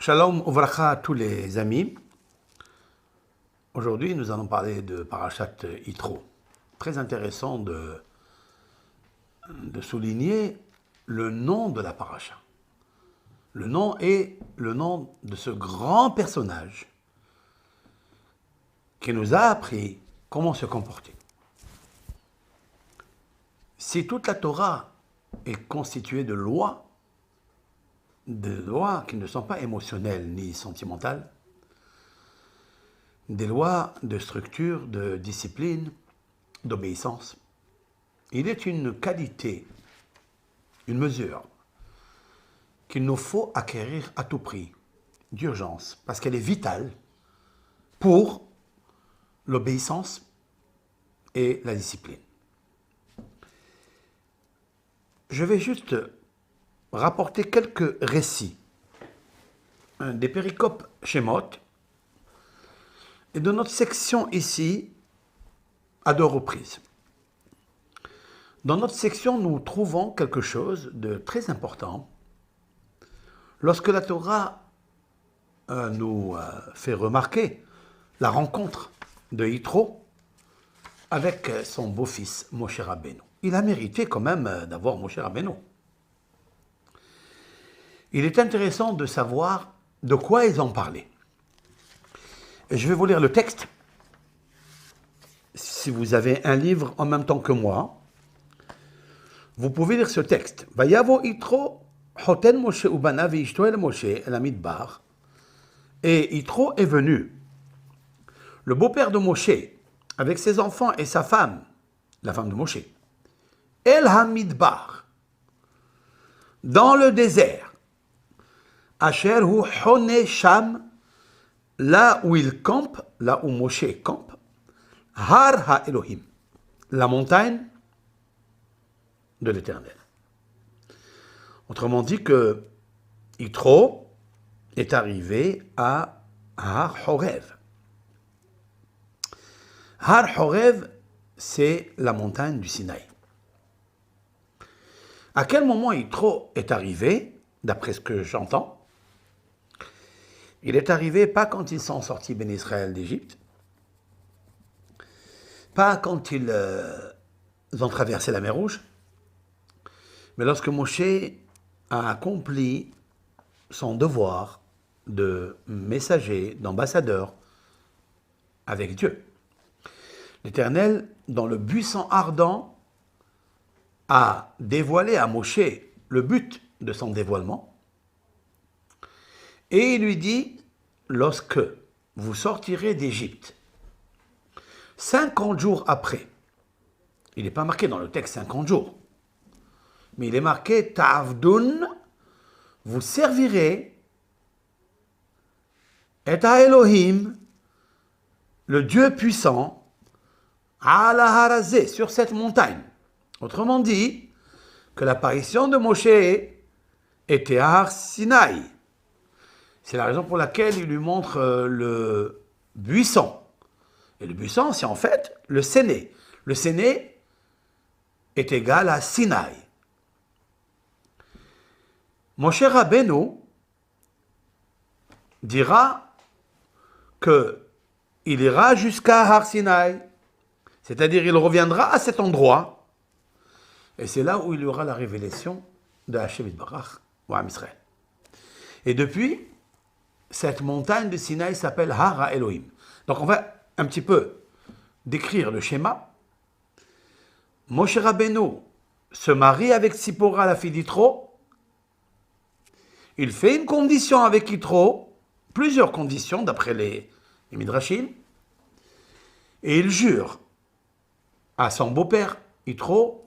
Shalom Uvracha à tous les amis. Aujourd'hui, nous allons parler de Parashat Yitro. Très intéressant de souligner le nom de la paracha. Le nom est le nom de ce grand personnage qui nous a appris comment se comporter. Si toute la Torah est constituée de lois qui ne sont pas émotionnelles ni sentimentales, des lois de structure, de discipline, d'obéissance, il est une qualité, une mesure qu'il nous faut acquérir à tout prix, d'urgence, parce qu'elle est vitale pour l'obéissance et la discipline. Je vais juste rapporter quelques récits des péricopes Shemot et de notre section ici à 2 reprises. Dans notre section, nous trouvons quelque chose de très important. Lorsque la Torah nous fait remarquer la rencontre de Yitro avec son beau-fils Moshe Rabbeinu. Il a mérité quand même d'avoir Moshe Rabbeinu. Il est intéressant de savoir de quoi ils ont parlé. Et je vais vous lire le texte. Si vous avez un livre en même temps que moi, vous pouvez lire ce texte. Vayavo Yitro hoten Moshe ubana veishto el Moshe el Hamidbar. Et Yitro est venu, le beau-père de Moshe, avec ses enfants et sa femme, la femme de Moshe, el Hamidbar, dans le désert. Asher hu hone sham, là où il campe, là où Moshe campe, Har ha-Elohim, la montagne de l'Éternel. Autrement dit que Yitro est arrivé à Har Horev. Har Horev, c'est la montagne du Sinaï. À quel moment Yitro est arrivé, d'après ce que j'entends? Il est arrivé pas quand ils sont sortis Ben Israël d'Égypte, pas quand ils ont traversé la mer Rouge, mais lorsque Moshe a accompli son devoir de messager, d'ambassadeur avec Dieu. L'Éternel, dans le buisson ardent, a dévoilé à Moshe le but de son dévoilement. Et il lui dit, lorsque vous sortirez d'Égypte, 50 jours après, il n'est pas marqué dans le texte 50 jours, mais il est marqué Ta'avdun, vous servirez, et à Elohim, le Dieu puissant, à la harazé, sur cette montagne. Autrement dit, que l'apparition de Moshe était à Har Sinaï. C'est la raison pour laquelle il lui montre le buisson. Et le buisson, c'est en fait le séné. Le séné est égal à Sinaï. Moshe Rabbeinu dira qu'il ira jusqu'à Har Sinaï, c'est-à-dire il reviendra à cet endroit, et c'est là où il y aura la révélation de Hashem Yitbarach ou Am Israël. Et depuis, cette montagne de Sinaï s'appelle Har ha-Elohim. Donc on va un petit peu décrire le schéma. Moshe Rabbeinu se marie avec Tzipora, la fille d'Yitro. Il fait une condition avec Yitro, plusieurs conditions d'après les Midrashim, et il jure à son beau-père Yitro,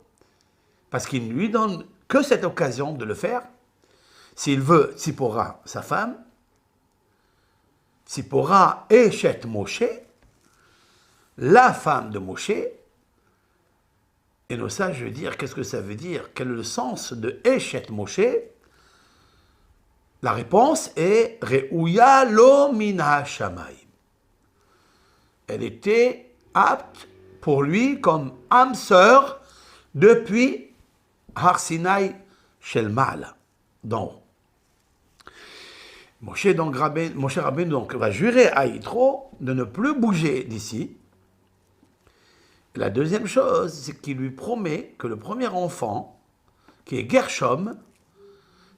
parce qu'il ne lui donne que cette occasion de le faire, s'il veut Tzipora, sa femme, Tzipora Eshet Moshe, la femme de Moshe. Et nos sages veulent dire, qu'est-ce que ça veut dire? Quel est le sens de Eshet Moshe? La réponse est Re'uya lo min ha-shamayim. Elle était apte pour lui comme âme sœur depuis Har Sinaï Shel Ma'ala, d'en haut. Moshe Rabbeinu donc va jurer à Yitro de ne plus bouger d'ici. La deuxième chose, c'est qu'il lui promet que le premier enfant, qui est Gershom,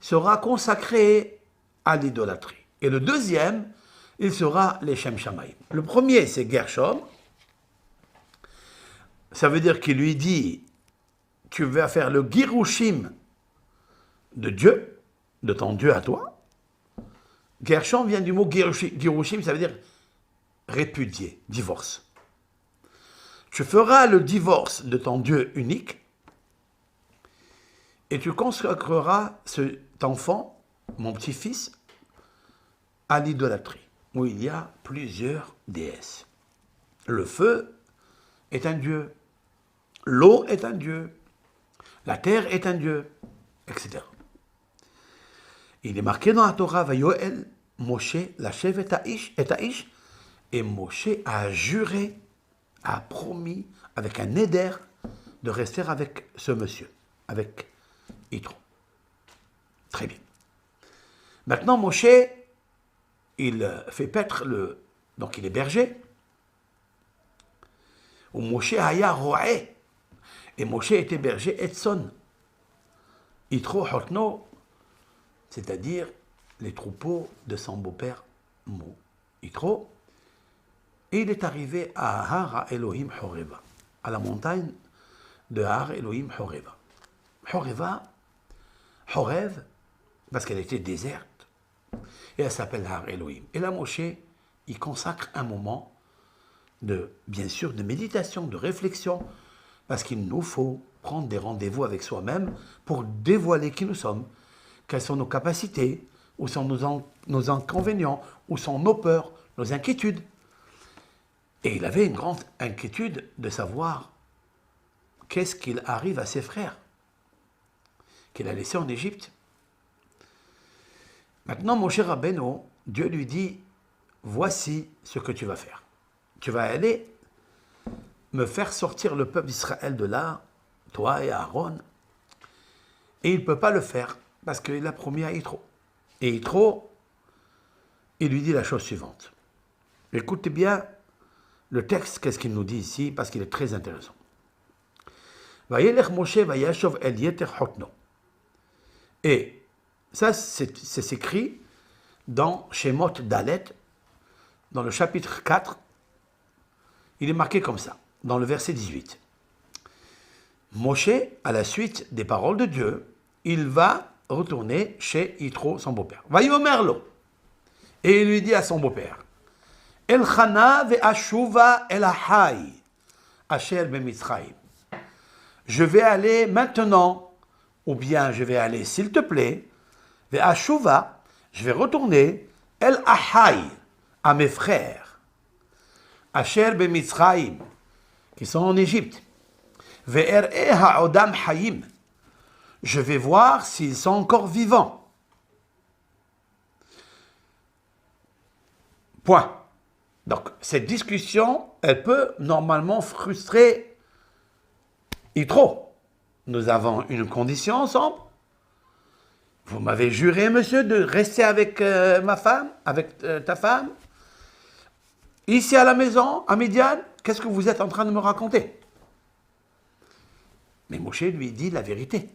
sera consacré à l'idolâtrie. Et le deuxième, il sera les Shem Shamaim. Le premier, c'est Gershom. Ça veut dire qu'il lui dit, tu vas faire le Girushim de Dieu, de ton Dieu à toi. Gershom vient du mot Girushim, ça veut dire répudier, divorce. Tu feras le divorce de ton Dieu unique et tu consacreras cet enfant, mon petit-fils, à l'idolâtrie, où il y a plusieurs déesses. Le feu est un dieu, l'eau est un dieu, la terre est un dieu, etc. Il est marqué dans la Torah, Vayoel, Moshe, Lachev et Aish, et Moshe a juré, a promis, avec un éder, de rester avec ce monsieur, avec Yitro. Très bien. Maintenant, Moshe, il fait paître donc il est berger. Ou Moshe haya ro'eh. Et Moshe était berger Etson. Yitro hotno, c'est-à-dire les troupeaux de son beau-père Yitro. Et il est arrivé à Har Elohim Horeva, à la montagne de Har Elohim Horeva. Horev, parce qu'elle était déserte, et elle s'appelle Har Elohim. Et là, Moshe, il consacre un moment bien sûr, de méditation, de réflexion, parce qu'il nous faut prendre des rendez-vous avec soi-même pour dévoiler qui nous sommes, quelles sont nos capacités, où sont nos inconvénients, où sont nos peurs, nos inquiétudes. Et il avait une grande inquiétude de savoir qu'est-ce qu'il arrive à ses frères qu'il a laissés en Égypte. Maintenant, Moshe Rabbeinu, Dieu lui dit, voici ce que tu vas faire. Tu vas aller me faire sortir le peuple d'Israël de là, toi et Aaron. Et il ne peut pas le faire parce qu'il a promis à Yitro. Et Yitro, il lui dit la chose suivante. Écoutez bien le texte, qu'est-ce qu'il nous dit ici, parce qu'il est très intéressant. Et ça, c'est écrit dans Shemot Dalet, dans le chapitre 4. Il est marqué comme ça, dans le verset 18. Moshe, à la suite des paroles de Dieu, il va retourner chez Yitro, son beau-père. Vayomerlo. Et il lui dit à son beau-père, Elchana ve'ashuva elahai, asher bemitzrayim. Je vais aller maintenant, ou bien je vais aller, s'il te plaît, ve'ashuva, je vais retourner elahai, à mes frères, asher bemitzrayim, qui sont en Égypte. Ve'er'e ha'odam hayim. Je vais voir s'ils sont encore vivants. Point. Donc, cette discussion, elle peut normalement frustrer Yitro. Nous avons une condition ensemble. Vous m'avez juré, monsieur, de rester avec ma femme, avec ta femme. Ici à la maison, à Midian, qu'est-ce que vous êtes en train de me raconter? Mais Moshe lui dit la vérité.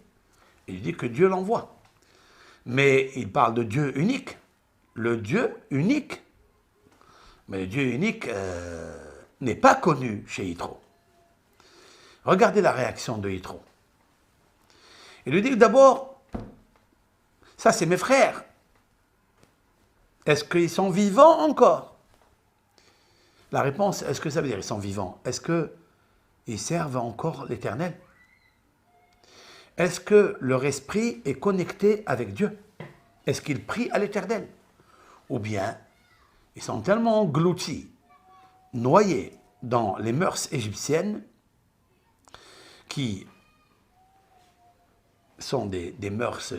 Il dit que Dieu l'envoie. Mais il parle de Dieu unique. Le Dieu unique. Mais le Dieu unique n'est pas connu chez Yitro. Regardez la réaction de Yitro. Il lui dit d'abord, ça c'est mes frères. Est-ce qu'ils sont vivants encore? La réponse, est-ce que ça veut dire qu'ils sont vivants? Est-ce qu'ils servent encore l'Éternel? Est-ce que leur esprit est connecté avec Dieu? Est-ce qu'ils prient à l'Éternel? Ou bien, ils sont tellement engloutis, noyés dans les mœurs égyptiennes, qui sont des mœurs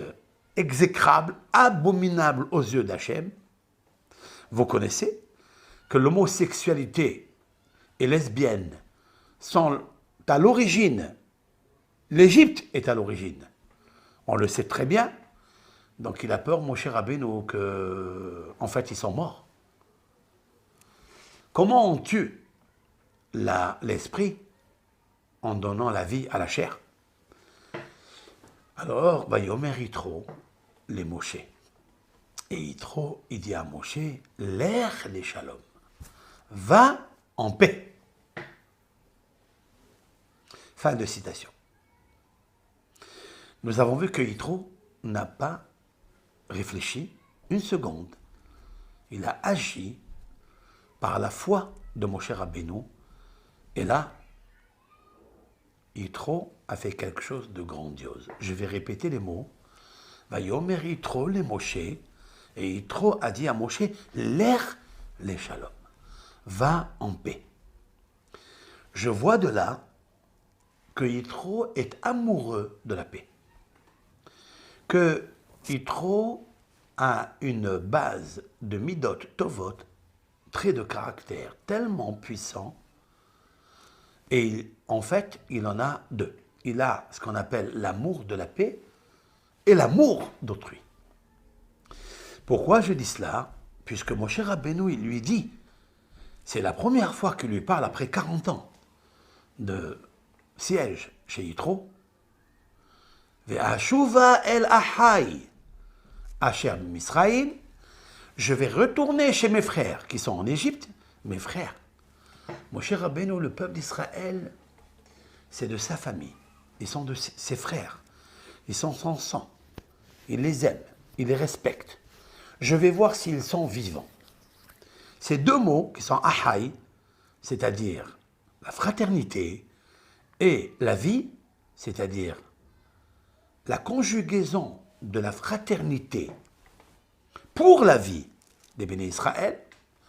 exécrables, abominables aux yeux d'Hachem. Vous connaissez que l'homosexualité et lesbienne sont à l'origine. L'Égypte est à l'origine. On le sait très bien Donc il a peur, Moshe Rabbeinu, en fait, ils sont morts. Comment on tue l'esprit en donnant la vie à la chair? Alors, Yomer Yitro, les Moshe. Et Yitro, il dit à Moshe, l'air les shalom, va en paix. Fin de citation. Nous avons vu que Yitro n'a pas réfléchi une seconde. Il a agi par la foi de Moshe Rabbeinu. Et là, Yitro a fait quelque chose de grandiose. Je vais répéter les mots. Vayomer Yitro les Moshe. Et Yitro a dit à Moshe, l'air les shalom. Va en paix. Je vois de là que Yitro est amoureux de la paix. Que Yitro a une base de midot tovot, trait de caractère tellement puissant, et en fait, il en a deux. Il a ce qu'on appelle l'amour de la paix et l'amour d'autrui. Pourquoi je dis cela? Puisque Moshe Rabbeinu, il lui dit, c'est la première fois qu'il lui parle après 40 ans de siège chez Yitro, Ve'ashuva el ahai asher Misraïm, je vais retourner chez mes frères qui sont en Égypte, mes frères. Moshe Rabbeinu, le peuple d'Israël, c'est de sa famille, ils sont de ses frères, ils sont son sang, il les aime, il les respecte. Je vais voir s'ils sont vivants. Ces deux mots qui sont ahai, c'est-à-dire la fraternité, et la vie, c'est-à-dire la conjugaison de la fraternité pour la vie des béné Israël,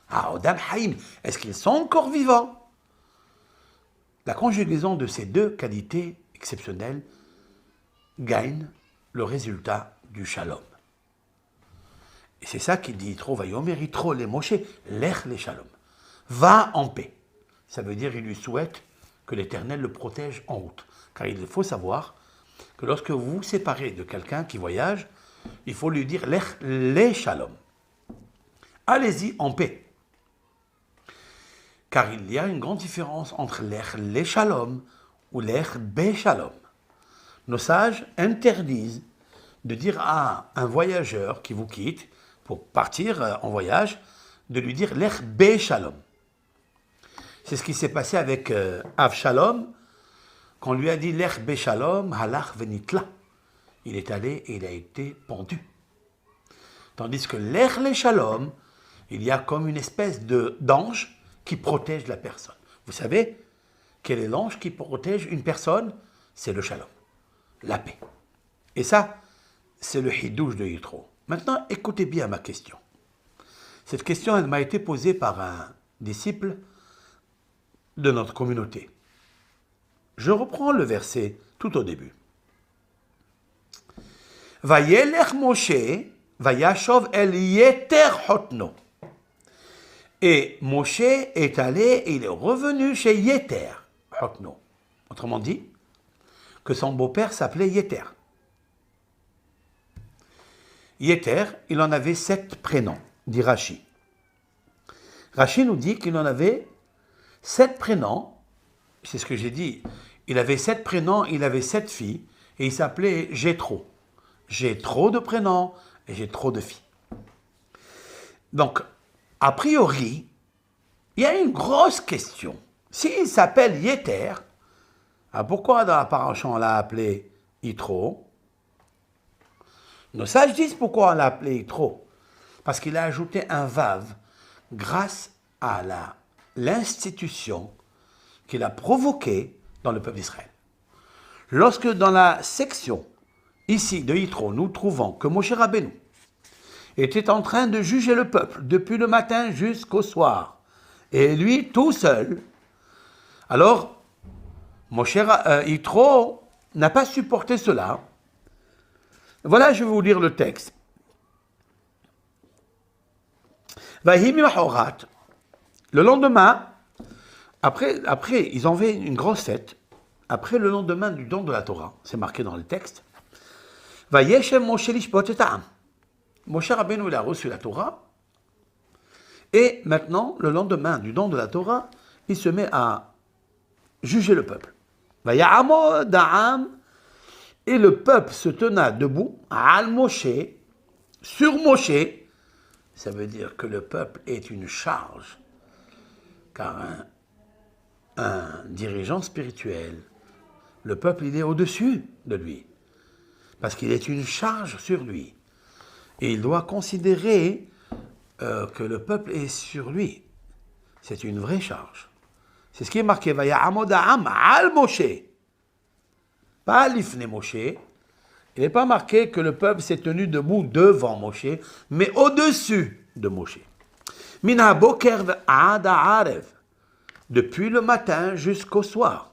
Odam Haïm, est-ce qu'ils sont encore vivants? La conjugaison de ces deux qualités exceptionnelles gagne le résultat du shalom. Et c'est ça qu'il dit Yitro, Vayomer Yitro les Moshe, l'ech les shalom. Va en paix. Ça veut dire qu'il lui souhaite que l'Éternel le protège en route. Car il faut savoir que lorsque vous vous séparez de quelqu'un qui voyage, il faut lui dire l'ech les shalom. Allez-y en paix. Car il y a une grande différence entre l'ech les shalom ou l'ech be shalom. Nos sages interdisent de dire à un voyageur qui vous quitte pour partir en voyage, de lui dire l'ech be shalom. C'est ce qui s'est passé avec Avshalom, qu'on lui a dit l'ech be shalom, halach venitla. Il est allé et il a été pendu. Tandis que l'ech le shalom, il y a comme une espèce d'ange qui protège la personne. Vous savez, quel est l'ange qui protège une personne? C'est le shalom, la paix. Et ça, c'est le hidouche de Yitro. Maintenant, écoutez bien ma question. Cette question, elle m'a été posée par un disciple de notre communauté. Je reprends le verset tout au début. Vayelech Moshe, vayashov el yeter hotno. Et Moshe est allé et il est revenu chez Yeter hotno. Autrement dit, que son beau-père s'appelait Yeter. Yeter, il en avait 7 prénoms, dit Rashi. Rashi nous dit qu'il en avait 7 prénoms, c'est ce que j'ai dit, il avait 7 prénoms, il avait 7 filles, et il s'appelait Jéthro. J'ai trop de prénoms et j'ai trop de filles. Donc, a priori, il y a une grosse question. S'il s'appelle Yeter, pourquoi dans la paracha on l'a appelé Yitro? Nos sages disent pourquoi on l'a appelé Yitro. Parce qu'il a ajouté un vav grâce à l'institution qu'il a provoquée dans le peuple d'Israël. Lorsque dans la section ici de Yitro, nous trouvons que Moshe Rabbeinu était en train de juger le peuple depuis le matin jusqu'au soir, et lui tout seul, alors Yitro n'a pas supporté cela. Voilà, je vais vous lire le texte. Le lendemain, après, ils ont fait une grosse fête. Après le lendemain du don de la Torah, c'est marqué dans le texte. Moshe Rabbeinu, il a reçu la Torah, et maintenant, le lendemain du don de la Torah, il se met à juger le peuple. Vaya'amod ha'am, et le peuple se tenait debout, al Moshe, sur Moshe. Ça veut dire que le peuple est une charge, car un dirigeant spirituel, le peuple, il est au-dessus de lui, parce qu'il est une charge sur lui. Et il doit considérer que le peuple est sur lui. C'est une vraie charge. C'est ce qui est marqué, Vaya'amod ha'am al Moshe. Pas l'ifne Moshe. Il n'est pas marqué que le peuple s'est tenu debout devant Moshe, mais au-dessus de Moshe. Min ha'boker ad ha'arev. Depuis le matin jusqu'au soir.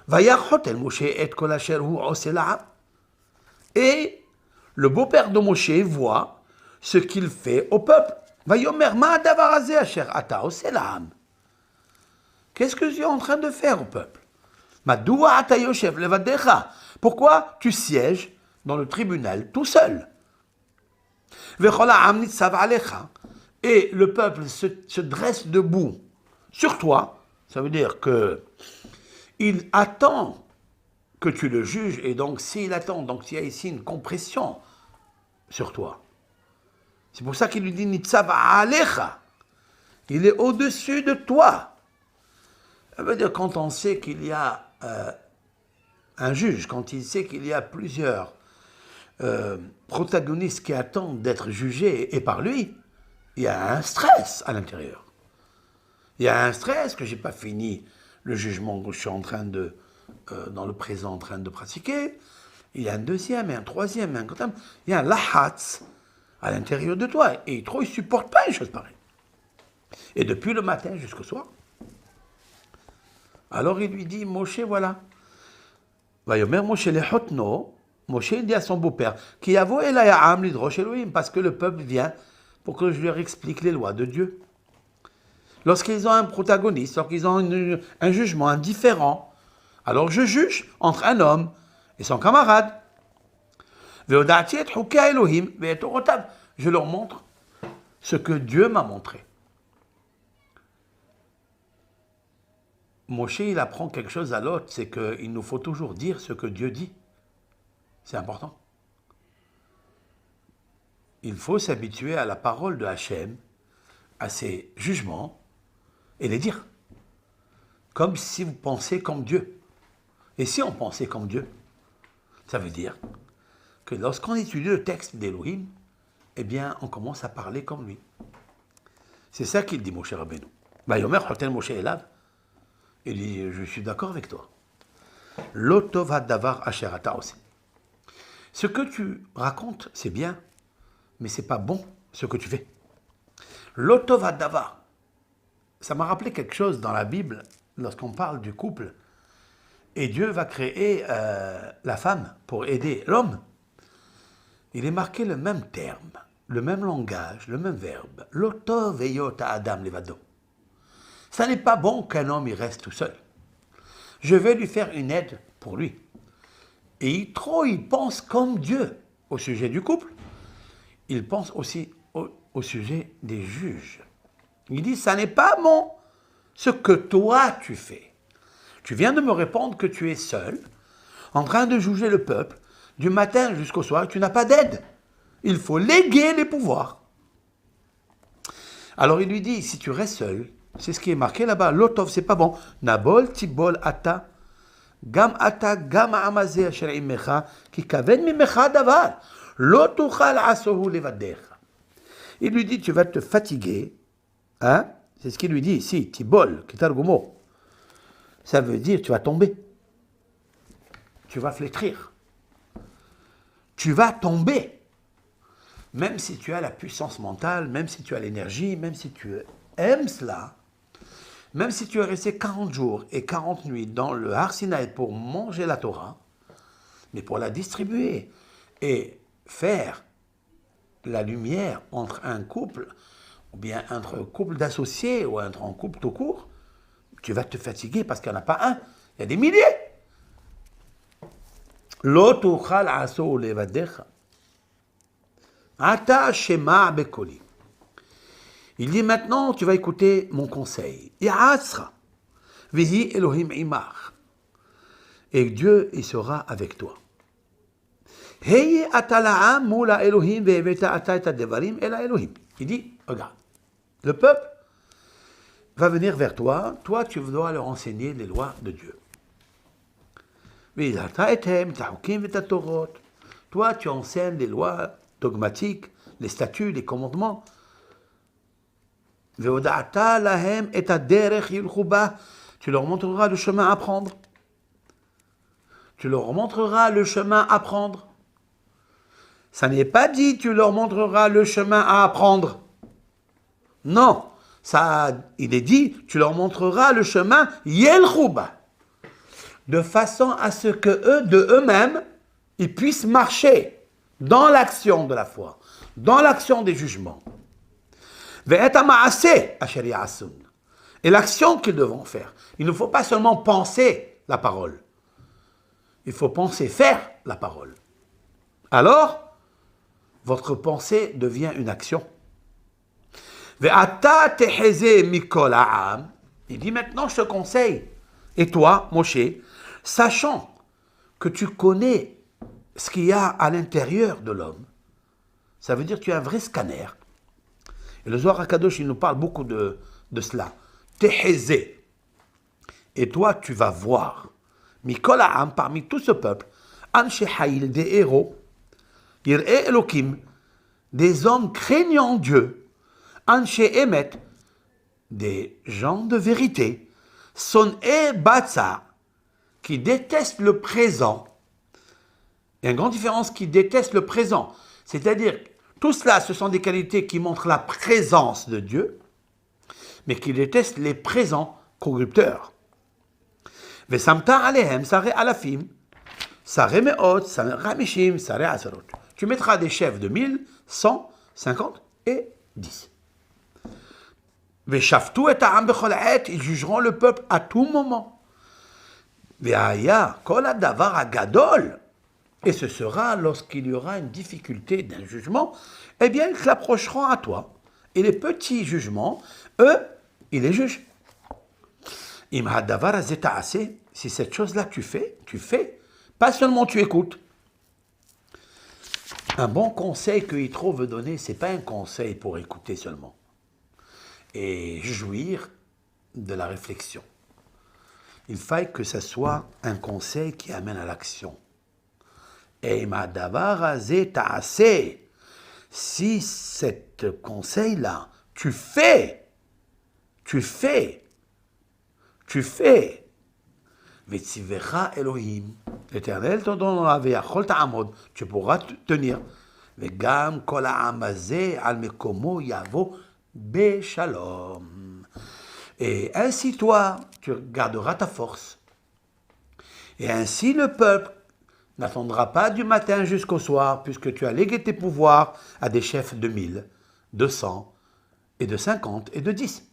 Vayachot el Moshe et kol asher hu oseh la'am. Et le beau-père de Moshe voit ce qu'il fait au peuple. Vayomer ma davar hazeh asher ata oseh la'am. Qu'est-ce que tu es en train de faire au peuple? Madoua ata yoshev levadecha. Pourquoi tu sièges dans le tribunal tout seul? Vechol ha'am nitzav alecha. Et le peuple se dresse debout sur toi. Ça veut dire que il attend que tu le juges, et donc s'il attend, donc il y a ici une compression sur toi. C'est pour ça qu'il lui dit nitzav alecha. Il est au-dessus de toi. Ça veut dire quand on sait qu'il y a un juge, quand il sait qu'il y a plusieurs protagonistes qui attendent d'être jugés et par lui, il y a un stress à l'intérieur. Il y a un stress que je n'ai pas fini le jugement que je suis en train de, dans le présent, en train de pratiquer. Il y a un deuxième, et un troisième, et un quatrième. Il y a un lahatz à l'intérieur de toi. Et il ne supporte pas une chose pareille. Et depuis le matin jusqu'au soir. Alors il lui dit, Moshe, voilà. Vayomer Moshe lehotno. Moshe dit à son beau-père, Ki yavo elay ha'am lidrosh Elohim, parce que le peuple vient pour que je leur explique les lois de Dieu. Lorsqu'ils ont un protagoniste, lorsqu'ils ont un jugement indifférent, alors je juge entre un homme et son camarade. Ve'oda'ati et chukei Elohim ve'et torotav. Je leur montre ce que Dieu m'a montré. Moshe, il apprend quelque chose à l'autre, c'est qu'il nous faut toujours dire ce que Dieu dit. C'est important. Il faut s'habituer à la parole de Hachem, à ses jugements, et les dire. Comme si vous pensez comme Dieu. Et si on pensait comme Dieu, ça veut dire que lorsqu'on étudie le texte d'Elohim, eh bien, on commence à parler comme lui. C'est ça qu'il dit, Moshe Rabbeinu. Vayomer chotel Moshe elav. Il dit, je suis d'accord avec toi. Lo tov hadavar asher ata oseh. Ce que tu racontes, c'est bien, mais c'est pas bon ce que tu fais. Lo tov hadavar. Ça m'a rappelé quelque chose dans la Bible, lorsqu'on parle du couple. Et Dieu va créer la femme pour aider l'homme. Il est marqué le même terme, le même langage, le même verbe. Lo tov heyot ha'adam levado. Ça n'est pas bon qu'un homme il reste tout seul. Je vais lui faire une aide pour lui. Et il pense comme Dieu au sujet du couple. Il pense aussi au sujet des juges. Il dit, ça n'est pas bon ce que toi tu fais. Tu viens de me répondre que tu es seul, en train de juger le peuple, du matin jusqu'au soir, tu n'as pas d'aide. Il faut léguer les pouvoirs. Alors il lui dit, si tu restes seul, c'est ce qui est marqué là-bas, l'otov, c'est pas bon. Nabol tibol ata, gam amazeh asher imecha, ki kaved mimecha davar, lo tuchal asohu levadecha. Il lui dit, tu vas te fatiguer, hein? C'est ce qu'il lui dit ici, tibol, kitargumo. Ça veut dire, tu vas tomber. Tu vas flétrir. Tu vas tomber. Même si tu as la puissance mentale, même si tu as l'énergie, même si tu aimes cela, même si tu es resté 40 jours et 40 nuits dans le Har Sinaï pour manger la Torah, mais pour la distribuer et faire la lumière entre un couple, ou bien entre un couple d'associés, ou entre un couple tout court, tu vas te fatiguer parce qu'il n'y en a pas un, il y a des milliers. Lo tuchal aso levadecha. Ata shema bekoli. Il dit maintenant, tu vas écouter mon conseil. Ya'asra. Vihi Elohim imach. Et Dieu, il sera avec toi. Heye atala'am mula Elohim ve'eveta ata et devarim ela Elohim. Il dit, regarde, le peuple va venir vers toi, toi tu dois leur enseigner les lois de Dieu. Toi tu enseignes les lois dogmatiques, les statuts, les commandements. Tu leur montreras le chemin à prendre. Tu leur montreras le chemin à prendre. Ça n'est pas dit tu leur montreras le chemin à apprendre. Non, ça, il est dit tu leur montreras le chemin yelchouba, de façon à ce que eux, de eux-mêmes, ils puissent marcher dans l'action de la foi, dans l'action des jugements. Et l'action qu'ils devront faire. Il ne faut pas seulement penser la parole. Il faut penser faire la parole. Alors, votre pensée devient une action. Il dit maintenant, je te conseille, et toi, Moshe, sachant que tu connais ce qu'il y a à l'intérieur de l'homme, ça veut dire que tu es un vrai scanner. Et le Zohar HaKadosh, il nous parle beaucoup de cela. Tehezé. Et toi, tu vas voir. Mikol Ha'am, parmi tout ce peuple, Anshe Haïl, des héros, Yir'e Elokim, des hommes craignant Dieu, Anshe Emet, des gens de vérité, Son'e Batsa, qui détestent le présent. Il y a une grande différence qui déteste le présent. C'est-à-dire, tout cela, ce sont des qualités qui montrent la présence de Dieu, mais qui détestent les présents corrupteurs. Vesamta alehem sare alafim, sare meot, sare ramishim, sare asarot. Tu mettras des chefs de 1000, 100, 50 et 10. Veshaftu et ha'am bechol ha'et, ils jugeront le peuple à tout moment. Ve'aya kol hadavar hagadol, et ce sera lorsqu'il y aura une difficulté d'un jugement, eh bien ils s'approcheront à toi. Et les petits jugements, eux, ils les jugent. Im hadavar azeta assez, si cette chose-là tu fais, pas seulement tu écoutes. Un bon conseil que Yitro veut donner, c'est pas un conseil pour écouter seulement et jouir de la réflexion. Il faille que ce soit un conseil qui amène à l'action. Et si cet conseil-là, tu fais. Vetzivera Elohim, l'Éternel te donnera ve'achol ta'amod, tu pourras tenir. Vegam kol ha'am hazeh al mekomo yavo beshalom. Et ainsi toi, tu garderas ta force. Et ainsi le peuple n'attendra pas du matin jusqu'au soir, puisque tu as légué tes pouvoirs à des chefs de 1000, de 100, et de 50, et de 10.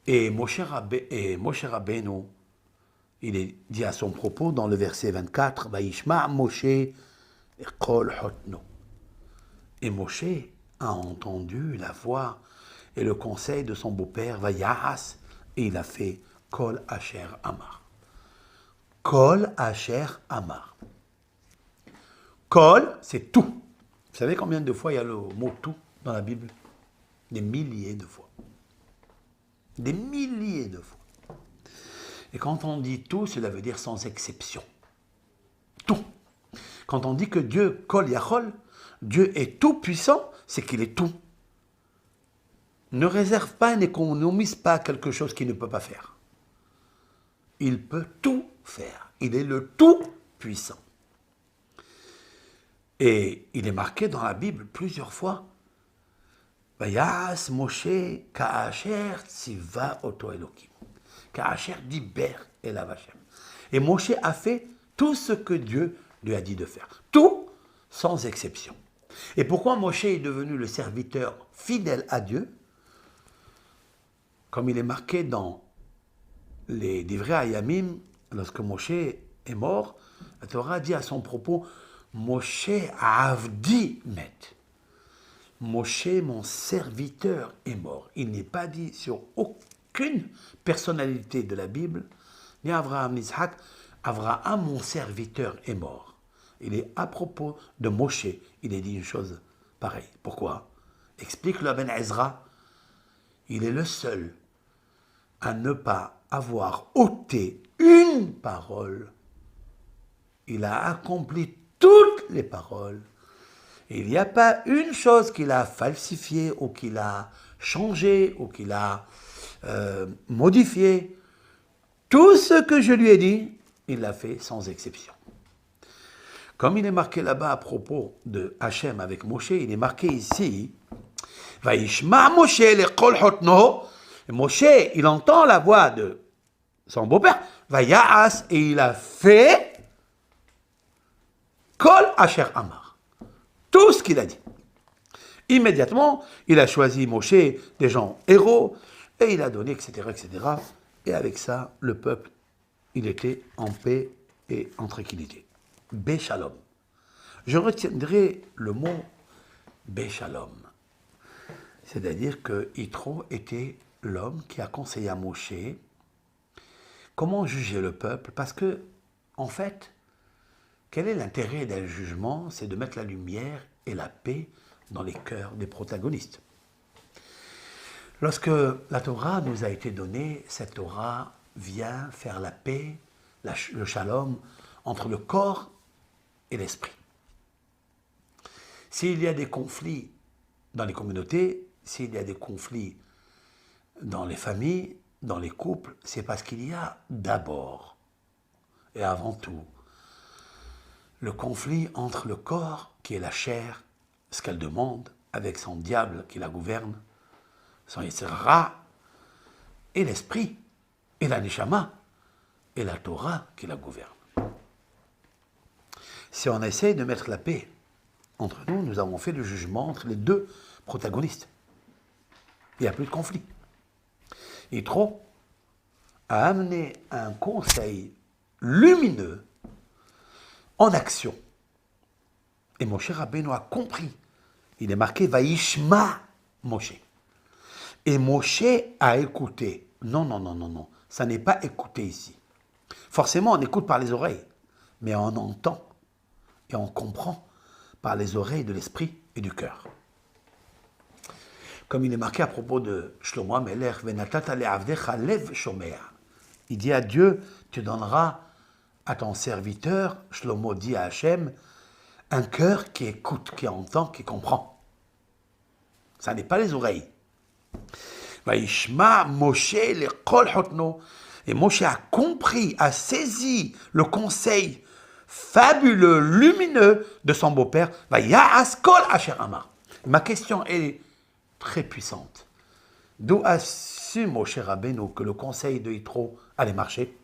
Et Moshe Rabbeinu, il est dit à son propos dans le verset 24, Vayishma Moshe Kol Hotno. Et Moshe a entendu la voix et le conseil de son beau-père, Vayahas, et il a fait Kol Asher Amar. Kol Asher Amar. Kol, c'est tout. Vous savez combien de fois il y a le mot tout dans la Bible? Des milliers de fois. Des milliers de fois. Et quand on dit tout, cela veut dire sans exception. Tout. Quand on dit que Dieu, Kol Yachol, Dieu est tout puissant, c'est qu'il est tout. Ne réserve pas, n'économise pas quelque chose qu'il ne peut pas faire. Il peut tout faire. Il est le tout puissant. Et il est marqué dans la Bible plusieurs fois. Vayas Moshe Ka'asher Tziva Oto Elokim. Ka'asher diber elav Hashem. Et Moshe a fait tout ce que Dieu lui a dit de faire. Tout, sans exception. Et pourquoi Moshe est devenu le serviteur fidèle à Dieu? Comme il est marqué dans les Divrei Hayamim, lorsque Moshe est mort, la Torah dit à son propos, Moshe Avdi met. Moshe, mon serviteur, est mort. Il n'est pas dit sur aucune personnalité de la Bible, ni Abraham, ni Isaac, Abraham, mon serviteur, est mort. Il est à propos de Moshe, il est dit une chose pareille. Pourquoi? Explique le Ben Ezra, il est le seul à ne pas avoir ôté une parole. Il a accompli toutes les paroles. Il n'y a pas une chose qu'il a falsifiée ou qu'il a changée ou qu'il a modifiée. Tout ce que je lui ai dit, il l'a fait sans exception. Comme il est marqué là-bas à propos de Hachem avec Moshe, il est marqué ici, Vaishma Moshe le'kol hotno. Moshe, il entend la voix de son beau-père, Vaya'as, et il a fait Kol Asher Amar. Tout ce qu'il a dit. Immédiatement, il a choisi Moshe, des gens héros, et il a donné, etc., etc. Et avec ça, le peuple, il était en paix et en tranquillité. Béchalom. Je retiendrai le mot Béchalom. C'est-à-dire que Yitro était l'homme qui a conseillé à Moshe comment juger le peuple. Parce que, en fait, quel est l'intérêt d'un jugement? C'est de mettre la lumière et la paix dans les cœurs des protagonistes. Lorsque la Torah nous a été donnée, cette Torah vient faire la paix, le shalom, entre le corps et l'esprit. S'il y a des conflits dans les communautés, s'il y a des conflits dans les familles, dans les couples, c'est parce qu'il y a d'abord et avant tout le conflit entre le corps, qui est la chair, ce qu'elle demande, avec son diable qui la gouverne, son Yetzirah, et l'esprit, et la Neshama, et la Torah qui la gouverne. Si on essaye de mettre la paix entre nous, nous avons fait le jugement entre les deux protagonistes. Il n'y a plus de conflit. Yitro a amené un conseil lumineux en action. Et Moshe Rabbeinu a compris. Il est marqué « Vaishma Moshe ». Et Moshe a écouté. Non, non, non, non, non. Ça n'est pas écouté ici. Forcément, on écoute par les oreilles. Mais on entend et on comprend par les oreilles de l'esprit et du cœur. Comme il est marqué à propos de Shlomo HaMelech, « Venatata le'avdecha lev shomea ». Il dit à Dieu, tu donneras à ton serviteur, Shlomo dit à Hachem, un cœur qui écoute, qui entend, qui comprend. Ça n'est pas les oreilles. Vaishma Moshe le'kol hotno. Et Moshe a compris, a saisi le conseil fabuleux, lumineux de son beau-père. Vaya'as kol asher amar. Ma question est très puissante. D'où a su Moshe Rabbeinu que le conseil de Yitro allait marcher?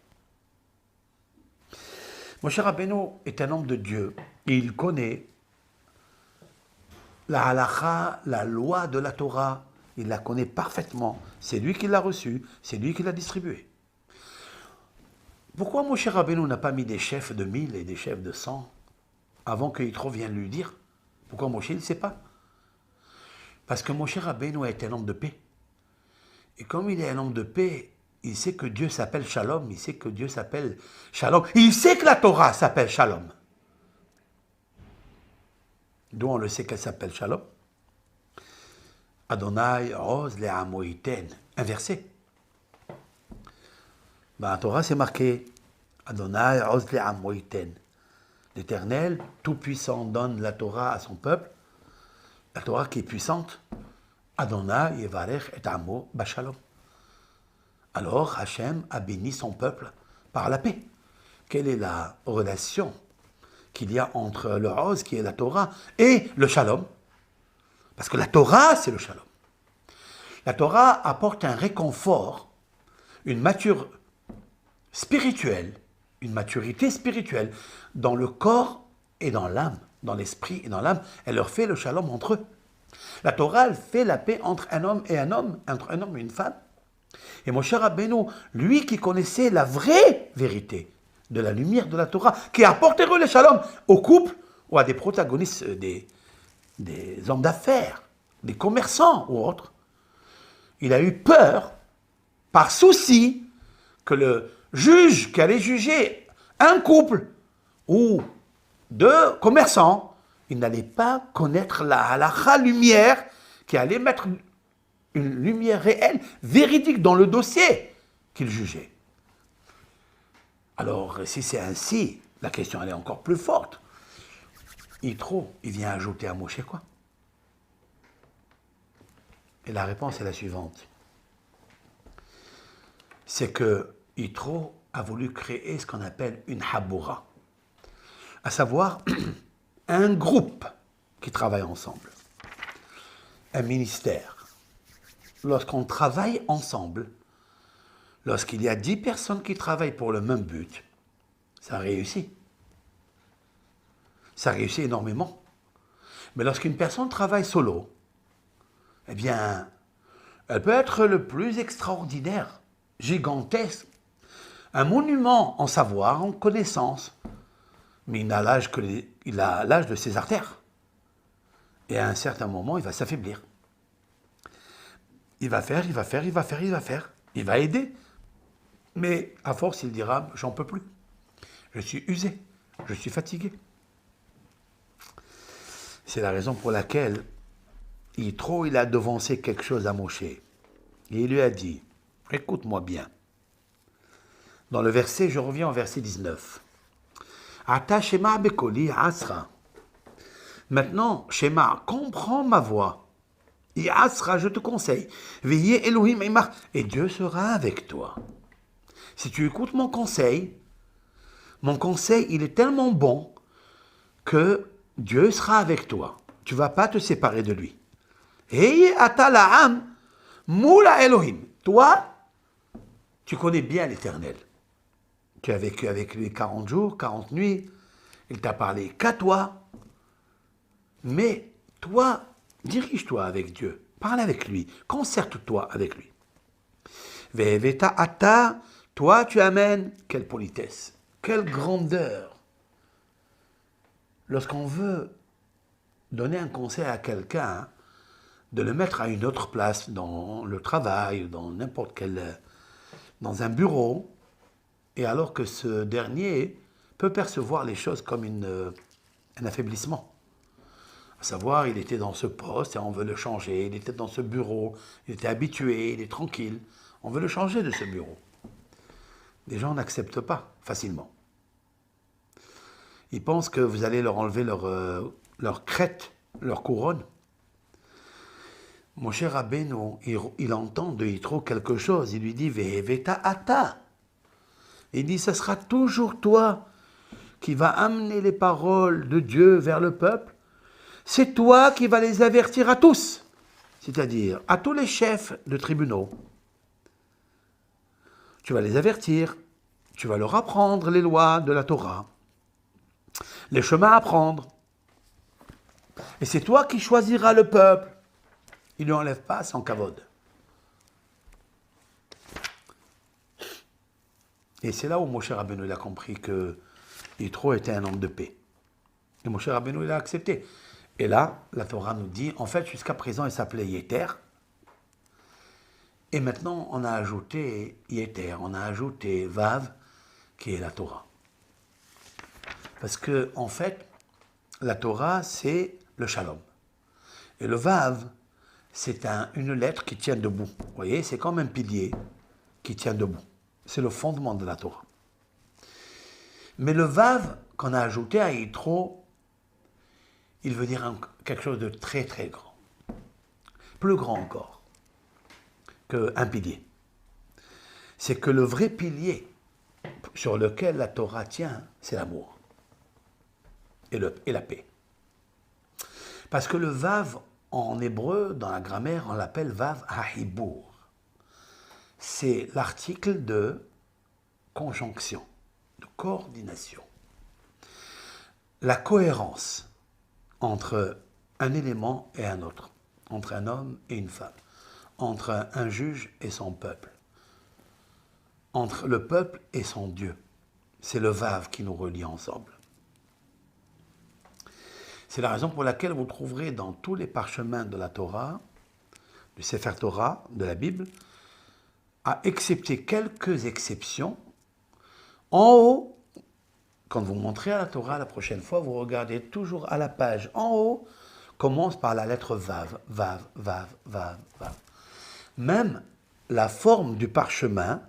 Moshe Rabbeinu est un homme de Dieu et il connaît la halakha, la loi de la Torah. Il la connaît parfaitement. C'est lui qui l'a reçue, c'est lui qui l'a distribuée. Pourquoi Moshe Rabbeinu n'a pas mis des chefs de 1000 et des chefs de 100 avant que Yitro vienne lui dire? Pourquoi Moshe ne sait pas? Parce que Moshe Rabbeinu est un homme de paix. Et comme il est un homme de paix, il sait que Dieu s'appelle Shalom, il sait que Dieu s'appelle Shalom, il sait que la Torah s'appelle Shalom. D'où on le sait qu'elle s'appelle Shalom? Adonai Oz le'amo yiten. Un verset. La Torah c'est marqué Adonai Oz le'amo yiten. L'Éternel, tout-puissant, donne la Torah à son peuple. La Torah qui est puissante. Adonai yevarech et amo bashalom. Alors Hachem a béni son peuple par la paix. Quelle est la relation qu'il y a entre le Oz, qui est la Torah, et le Shalom? Parce que la Torah, c'est le Shalom. La Torah apporte un réconfort, une maturité spirituelle, une maturité spirituelle dans le corps et dans l'âme, dans l'esprit et dans l'âme. Elle leur fait le Shalom entre eux. La Torah, elle fait la paix entre un homme et un homme, entre un homme et une femme. Et Moshe Rabbeinu, lui qui connaissait la vraie vérité de la lumière de la Torah, qui apporterait le Shalom au couple, ou à des protagonistes, des hommes d'affaires, des commerçants ou autres, il a eu peur, par souci, que le juge qui allait juger un couple ou deux commerçants, il n'allait pas connaître la halakha lumière qui allait mettre une lumière réelle, véridique dans le dossier qu'il jugeait. Alors, si c'est ainsi, la question elle est encore plus forte. Yitro, il vient ajouter à Moshe quoi? Et la réponse est la suivante. C'est que Yitro a voulu créer ce qu'on appelle une haboura, à savoir un groupe qui travaille ensemble, un ministère. Lorsqu'on travaille ensemble, lorsqu'il y a 10 personnes qui travaillent pour le même but, ça réussit. Ça réussit énormément. Mais lorsqu'une personne travaille solo, eh bien, elle peut être le plus extraordinaire, gigantesque, un monument en savoir, en connaissance, mais il a l'âge de ses artères. Et à un certain moment, il va s'affaiblir. Il va faire, il va aider. Mais à force, il dira, j'en peux plus. Je suis usé, je suis fatigué. C'est la raison pour laquelle il a devancé quelque chose à Moshe. Et il lui a dit, écoute-moi bien. Dans le verset, je reviens au verset 19. Ata Shema Bekoli Asra. Maintenant, Shema, comprends ma voix. Et Asra, je te conseille. Veillez Elohim Imach. Et Dieu sera avec toi. Si tu écoutes mon conseil, il est tellement bon que Dieu sera avec toi. Tu ne vas pas te séparer de lui. Et Ata La'am Moula Elohim. Toi, tu connais bien l'Éternel. Tu as vécu avec lui 40 jours, 40 nuits. Il t'a parlé qu'à toi. Mais toi, dirige-toi avec Dieu. Parle avec lui. Concerte-toi avec lui. Veveta ata, toi tu amènes. Quelle politesse. Quelle grandeur. Lorsqu'on veut donner un conseil à quelqu'un, de le mettre à une autre place, dans le travail, dans n'importe quel... dans un bureau, et alors que ce dernier peut percevoir les choses comme un affaiblissement. À savoir, il était dans ce poste et on veut le changer, il était dans ce bureau, il était habitué, il est tranquille, on veut le changer de ce bureau. Les gens n'acceptent pas facilement. Ils pensent que vous allez leur enlever leur crête, leur couronne. Mon cher Rabbeinu, il entend de Yitro quelque chose, il lui dit « Veheveta ata ». Il dit « Ce sera toujours toi qui vas amener les paroles de Dieu vers le peuple. C'est toi qui vas les avertir à tous, c'est-à-dire à tous les chefs de tribunaux. Tu vas les avertir, tu vas leur apprendre les lois de la Torah, les chemins à prendre. Et c'est toi qui choisiras le peuple. Il ne lui enlève pas son kavod. Et c'est là où Moshe Rabbeinu a compris que Yitro était un homme de paix. Et Moshe Rabbeinu l'a accepté. Et là, la Torah nous dit, en fait, jusqu'à présent, il s'appelait Yeter. Et maintenant, on a ajouté Yeter, on a ajouté Vav, qui est la Torah. Parce que, en fait, la Torah, c'est le Shalom. Et le Vav, c'est une lettre qui tient debout. Vous voyez, c'est comme un pilier qui tient debout. C'est le fondement de la Torah. Mais le Vav qu'on a ajouté à Yitro, il veut dire quelque chose de très très grand. Plus grand encore qu'un pilier. C'est que le vrai pilier sur lequel la Torah tient, c'est l'amour et la paix. Parce que le Vav, en hébreu, dans la grammaire, on l'appelle Vav Hahibur. C'est l'article de conjonction, de coordination. La cohérence entre un élément et un autre, entre un homme et une femme, entre un juge et son peuple, entre le peuple et son Dieu. C'est le Vav qui nous relie ensemble. C'est la raison pour laquelle vous trouverez dans tous les parchemins de la Torah, du Sefer Torah, de la Bible, à excepter quelques exceptions, en haut, quand vous montrez à la Torah la prochaine fois, vous regardez toujours à la page en haut, commence par la lettre Vav, Vav, Vav, Vav, Vav. Même la forme du parchemin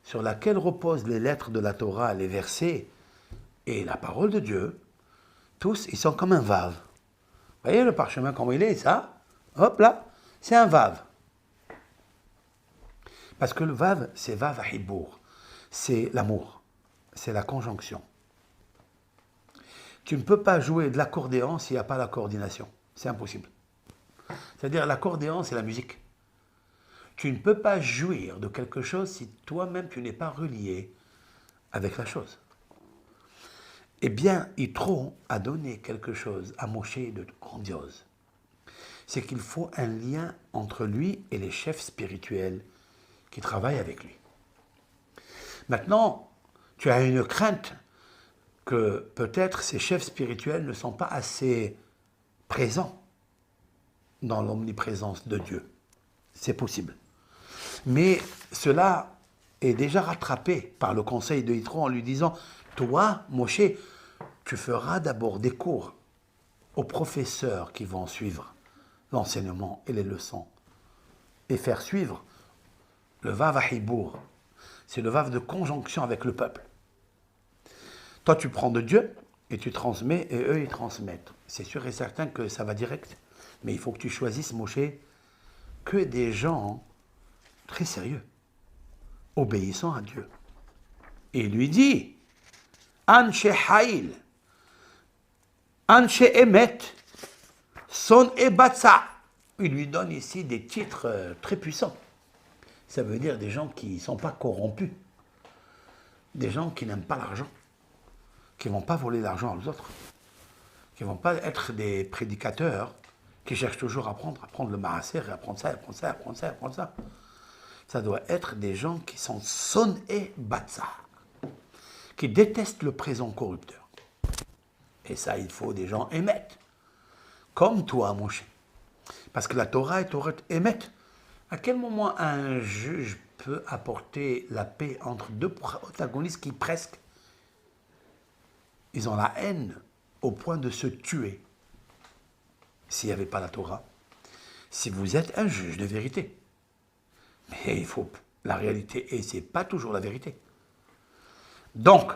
sur laquelle reposent les lettres de la Torah, les versets et la parole de Dieu, tous, ils sont comme un Vav. Vous voyez le parchemin comment il est, ça? Hop là, c'est un Vav. Parce que le Vav, c'est Vav Hibour. C'est l'amour. C'est la conjonction. Tu ne peux pas jouer de l'accordéon s'il n'y a pas la coordination. C'est impossible. C'est-à-dire l'accordéon, c'est la musique. Tu ne peux pas jouir de quelque chose si toi-même tu n'es pas relié avec la chose. Eh bien, Yitro a donné quelque chose à Moshe de grandiose. C'est qu'il faut un lien entre lui et les chefs spirituels qui travaillent avec lui. Maintenant, tu as une crainte que peut-être ces chefs spirituels ne sont pas assez présents dans l'omniprésence de Dieu. C'est possible. Mais cela est déjà rattrapé par le conseil de Yitro en lui disant « Toi, Moshe, tu feras d'abord des cours aux professeurs qui vont suivre l'enseignement et les leçons et faire suivre le Vav Hibour. C'est le Vav de conjonction avec le peuple. Toi, tu prends de Dieu et tu transmets et eux, ils transmettent. C'est sûr et certain que ça va direct. Mais il faut que tu choisisses, Moshe, que des gens très sérieux, obéissant à Dieu. Et il lui dit, Anshe Haïl, Anshe Emet, Son Ebatsa. Il lui donne ici des titres très puissants. Ça veut dire des gens qui ne sont pas corrompus, des gens qui n'aiment pas l'argent, qui ne vont pas voler l'argent aux autres, qui ne vont pas être des prédicateurs qui cherchent toujours à apprendre le maaser, et apprendre ça, apprendre ça, apprendre ça, apprendre ça. Ça doit être des gens qui sont son et batsa, qui détestent le présent corrupteur. Et ça, il faut des gens émettent, comme toi, mon cher. Parce que la Torah est Torah émette. À quel moment un juge peut apporter la paix entre deux protagonistes qui presque, ils ont la haine au point de se tuer s'il n'y avait pas la Torah? Si vous êtes un juge de vérité. Mais il faut la réalité, et ce n'est pas toujours la vérité. Donc,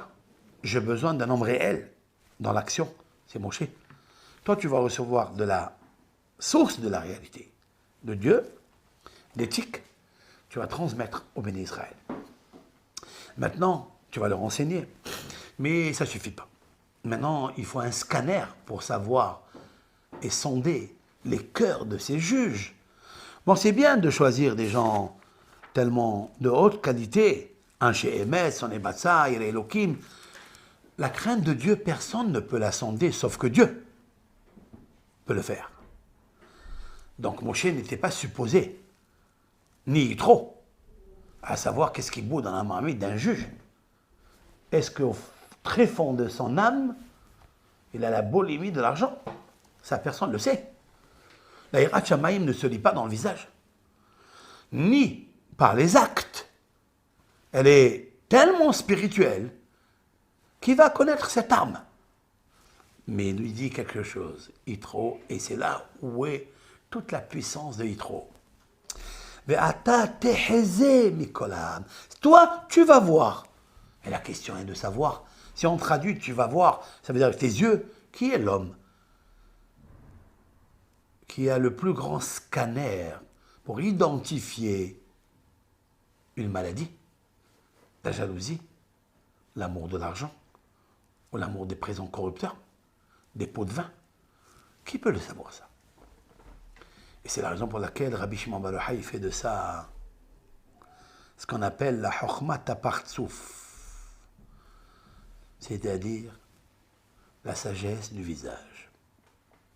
j'ai besoin d'un homme réel dans l'action, c'est Moshe. Toi, tu vas recevoir de la source de la réalité, de Dieu, l'éthique, tu vas transmettre au béni Israël. Maintenant, tu vas leur enseigner, mais ça ne suffit pas. Maintenant, il faut un scanner pour savoir et sonder les cœurs de ces juges. Bon, c'est bien de choisir des gens tellement de haute qualité, un chez Emes, son Ebatsa, il est Elohim. La crainte de Dieu, personne ne peut la sonder, sauf que Dieu peut le faire. Donc Moshe n'était pas supposé, ni trop, à savoir qu'est-ce qui bout dans la marmite d'un juge. Est-ce qu'au très fond de son âme, il a la boulimie de l'argent? Ça, personne ne le sait. La Hirat Shamaïm ne se lit pas dans le visage, ni par les actes. Elle est tellement spirituelle qu'il va connaître cette âme. Mais il lui dit quelque chose, Yitro, et c'est là où est toute la puissance de Yitro. Toi, tu vas voir. Et la question est de savoir. Si on traduit, tu vas voir, ça veut dire avec tes yeux, qui est l'homme qui a le plus grand scanner pour identifier une maladie, la jalousie, l'amour de l'argent, ou l'amour des présents corrupteurs, des pots de vin. Qui peut le savoir, ça? Et c'est la raison pour laquelle Rabbi Shimon Bar Yochai fait de ça ce qu'on appelle la Chokhmat HaPartsouf, c'est-à-dire la sagesse du visage.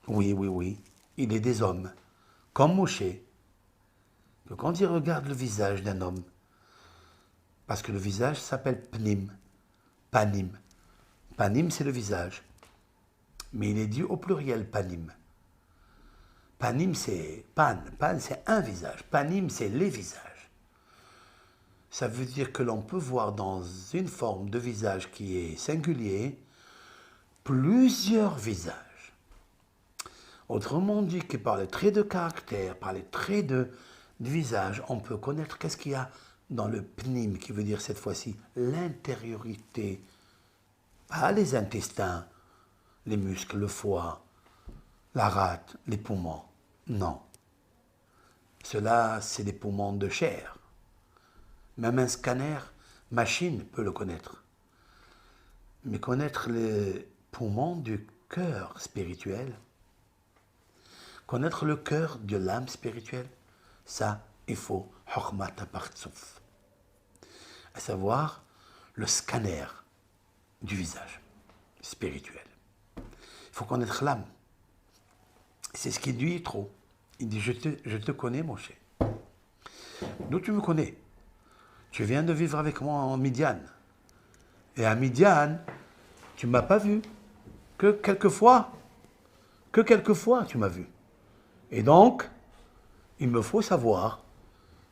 Oui, oui, oui, il est des hommes, comme Moshe, que quand il regarde le visage d'un homme, parce que le visage s'appelle Pnim, Panim. Panim, c'est le visage. mais il est dit au pluriel panim. Panim, c'est c'est un visage. Panim, c'est les visages. Ça veut dire que l'on peut voir dans une forme de visage qui est singulier plusieurs visages. Autrement dit que par les traits de caractère, par les traits de visage, on peut connaître qu'est-ce qu'il y a dans le pnim, qui veut dire cette fois-ci l'intériorité, pas les intestins, les muscles, le foie, la rate, les poumons. Non. Cela, c'est des poumons de chair. Même un scanner machine peut le connaître. Mais connaître les poumons du cœur spirituel, connaître le cœur de l'âme spirituelle, ça, il faut Hokmat Partsuf, à savoir le scanner du visage spirituel. Il faut connaître l'âme. C'est ce qu'il dit trop. Il dit, je te connais, mon cher. D'où tu me connais? Tu viens de vivre avec moi en Midian. Et à Midian, tu ne m'as pas vu. Que quelques fois tu m'as vu. Et donc, il me faut savoir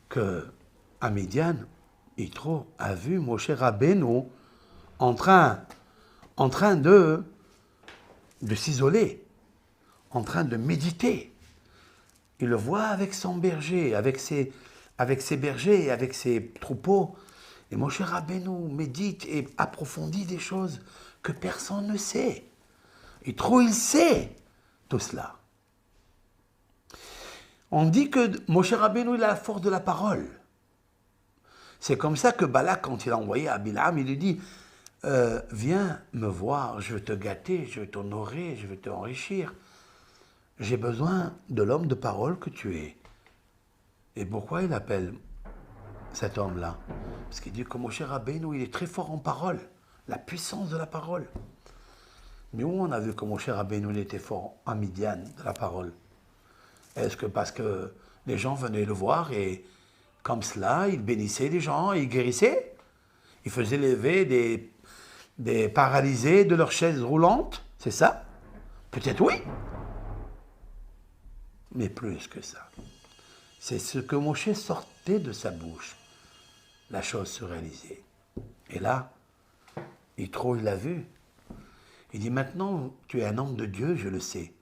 que à Midian, Yitro a vu Moshe Rabbeinu en train de s'isoler, en train de méditer. Il le voit avec son berger, avec ses bergers, avec ses troupeaux. Et Moshe Rabbeinu médite et approfondit des choses que personne ne sait. Yitro, il sait tout cela. On dit que Moshe Rabbeinu, il a la force de la parole. C'est comme ça que Balak, quand il a envoyé à Bilam, il lui dit viens me voir, je vais te gâter, je vais t'honorer, je vais t'enrichir. J'ai besoin de l'homme de parole que tu es. Et pourquoi il appelle cet homme-là? Parce qu'il dit que Moshe Rabbeinu, il est très fort en parole, la puissance de la parole. Nous, on a vu que Moshe Rabbeinu, il était fort en Midian, de la parole. Est-ce que parce que les gens venaient le voir et comme cela, il bénissait les gens, il guérissait? Il faisait lever des paralysés de leurs chaises roulantes? C'est ça? Peut-être oui. Mais plus que ça. C'est ce que Moshe sortait de sa bouche. La chose se réalisait. Et là, Yitro, il l'a vu. Il dit, maintenant, tu es un homme de Dieu, je le sais.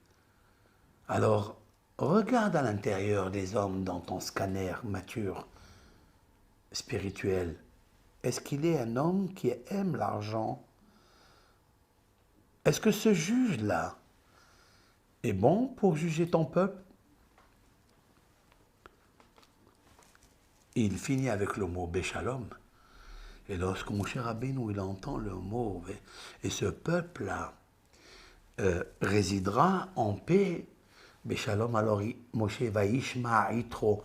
Alors, regarde à l'intérieur des hommes dans ton scanner mature, spirituel. Est-ce qu'il est un homme qui aime l'argent? Est-ce que ce juge-là est bon pour juger ton peuple? Il finit avec le mot Béchalom. Et lorsque Moshe Rabbeinu, il entend le mot, et ce peuple-là résidera en paix, Béchalom, alors Moshe Vaishma Yitro.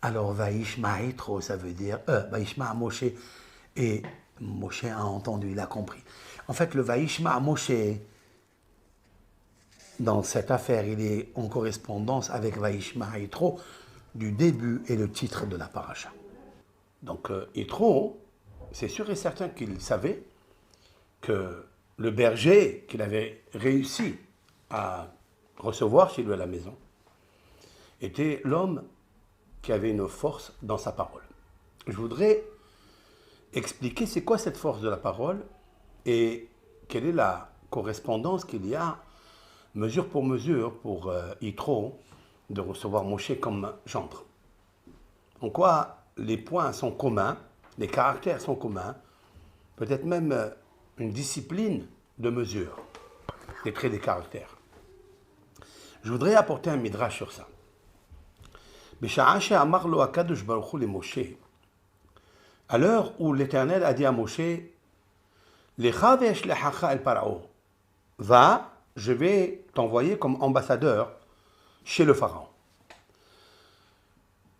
Alors Vaishma Yitro, ça veut dire, Vaishma Moshe, et Moshe a entendu, il a compris. En fait, le Vaishma Moshe, dans cette affaire, il est en correspondance avec Vaishma Yitro, du début et le titre de la paracha. Donc Yitro, c'est sûr et certain qu'il savait que le berger qu'il avait réussi à recevoir chez lui à la maison était l'homme qui avait une force dans sa parole. Je voudrais expliquer c'est quoi cette force de la parole et quelle est la correspondance qu'il y a mesure pour Yitro de recevoir Moshe comme gendre. En quoi les points sont communs, les caractères sont communs, peut-être même une discipline de mesure des traits des caractères. Je voudrais apporter un midrash sur ça. À l'heure où l'Éternel a dit à Moshe, va, je vais t'envoyer comme ambassadeur chez le Pharaon.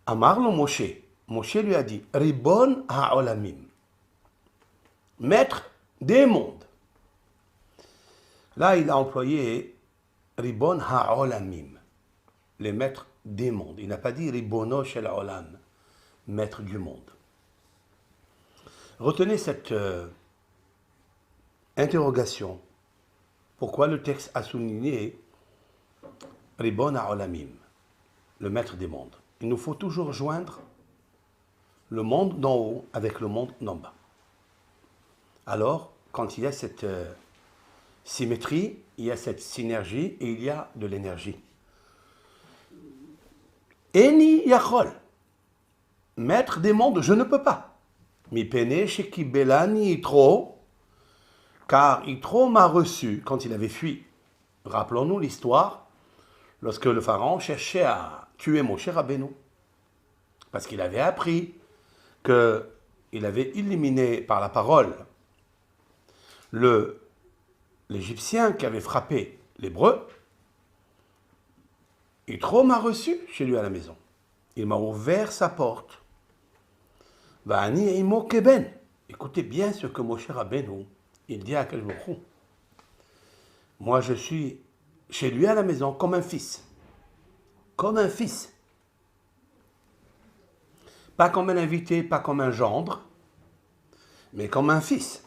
Amarlo Moshe, Moshe lui a dit, Ribon ha'olamim, maître des mondes. Là, il a employé Ribon ha'olamim, les maîtres des mondes. Il n'a pas dit Ribono shel olam, maître du monde. Retenez cette interrogation pourquoi le texte a souligné Ribon Ha'olamim, le maître des mondes. Il nous faut toujours joindre le monde d'en haut avec le monde d'en bas. Alors, quand il y a cette symétrie, il y a cette synergie et il y a de l'énergie. Eni Yachol, maître des mondes, je ne peux pas. Mi pene shekibelani Yitro, car Yitro m'a reçu quand il avait fui. Rappelons-nous l'histoire, lorsque le pharaon cherchait à tuer Moshe Rabbeinu, parce qu'il avait appris qu'il avait éliminé par la parole l'Égyptien qui avait frappé l'Hébreu. Yitro m'a reçu chez lui à la maison. Il m'a ouvert sa porte. Va'ani imo keben. Écoutez bien ce que Moshe Rabbeinu, il dit à Akadosh Baruch Hu. Moi, je suis chez lui à la maison comme un fils. Comme un fils. Pas comme un invité, pas comme un gendre, mais comme un fils.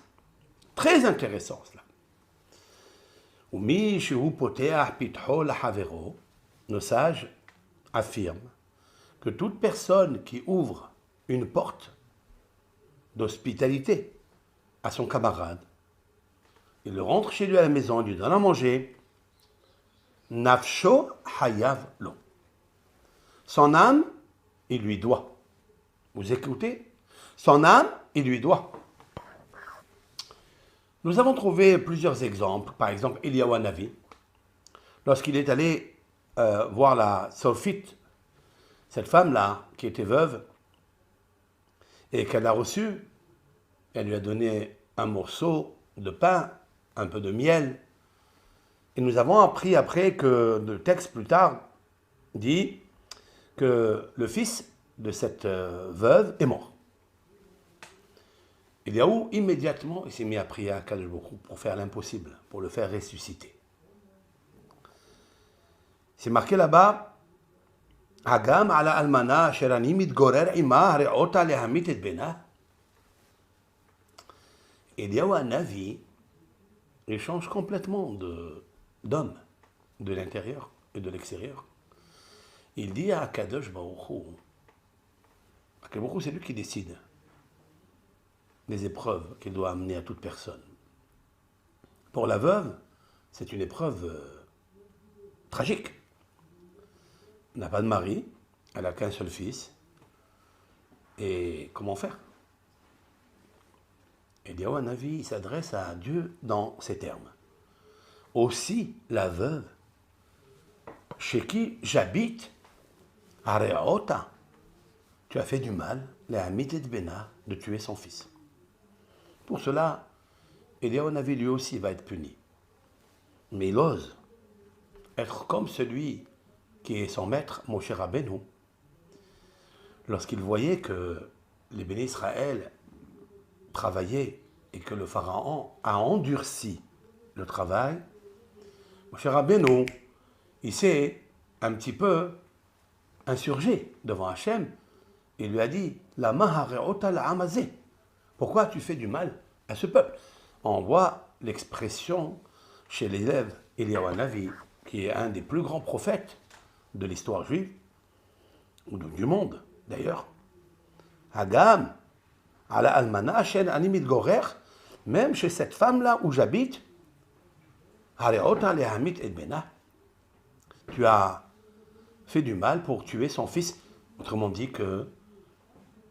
Très intéressant cela. Umi shehu poteach pitcho lahavero. Nos sages affirment que toute personne qui ouvre une porte d'hospitalité à son camarade, il le rentre chez lui à la maison, il lui donne à manger, nafsho hayav lo. Son âme, il lui doit. Vous écoutez? Son âme, il lui doit. Nous avons trouvé plusieurs exemples. Par exemple, Eliyahu Hanavi, lorsqu'il est allé voir la Sophite, cette femme-là, qui était veuve, et qu'elle a reçue, elle lui a donné un morceau de pain, un peu de miel. Et nous avons appris après que le texte plus tard dit que le fils de cette veuve est mort. Eliyahu, immédiatement, il s'est mis à prier à Akadosh Baruch Hu pour faire l'impossible, pour le faire ressusciter. C'est marqué là-bas, Hagam ala almana asher ani mitgorer ima hare'ota lehamit et bena. Eliyahu Hanavi, il change complètement d'homme, de l'intérieur et de l'extérieur. Il dit à Akadosh Baruch Hu, Akadosh Baruch Hu, c'est lui qui décide des épreuves qu'il doit amener à toute personne. Pour la veuve, c'est une épreuve tragique. Elle n'a pas de mari, elle n'a qu'un seul fils. Et comment faire? Eliyahu Hanavi s'adresse à Dieu dans ces termes. Aussi la veuve, chez qui j'habite, Areaota, tu as fait du mal, la Hamit et Bena, de tuer son fils. Pour cela, Eliyahu Hanavi lui aussi va être puni. Mais il ose être comme celui qui est son maître, Moshe Rabbeinu. Lorsqu'il voyait que les bénis Israël travaillaient et que le pharaon a endurci le travail, Moshe Rabbeinu, il s'est un petit peu insurgé devant Hachem. Il lui a dit, La mahareota la amazé. Pourquoi tu fais du mal à ce peuple? On voit l'expression chez l'élève Eliyahu Hanavi, qui est un des plus grands prophètes de l'histoire juive, ou du monde d'ailleurs. Hagam, ala almana shen ani mitgorer, même chez cette femme-là où j'habite, hareota lehamit et bena, tu as fait du mal pour tuer son fils. Autrement dit que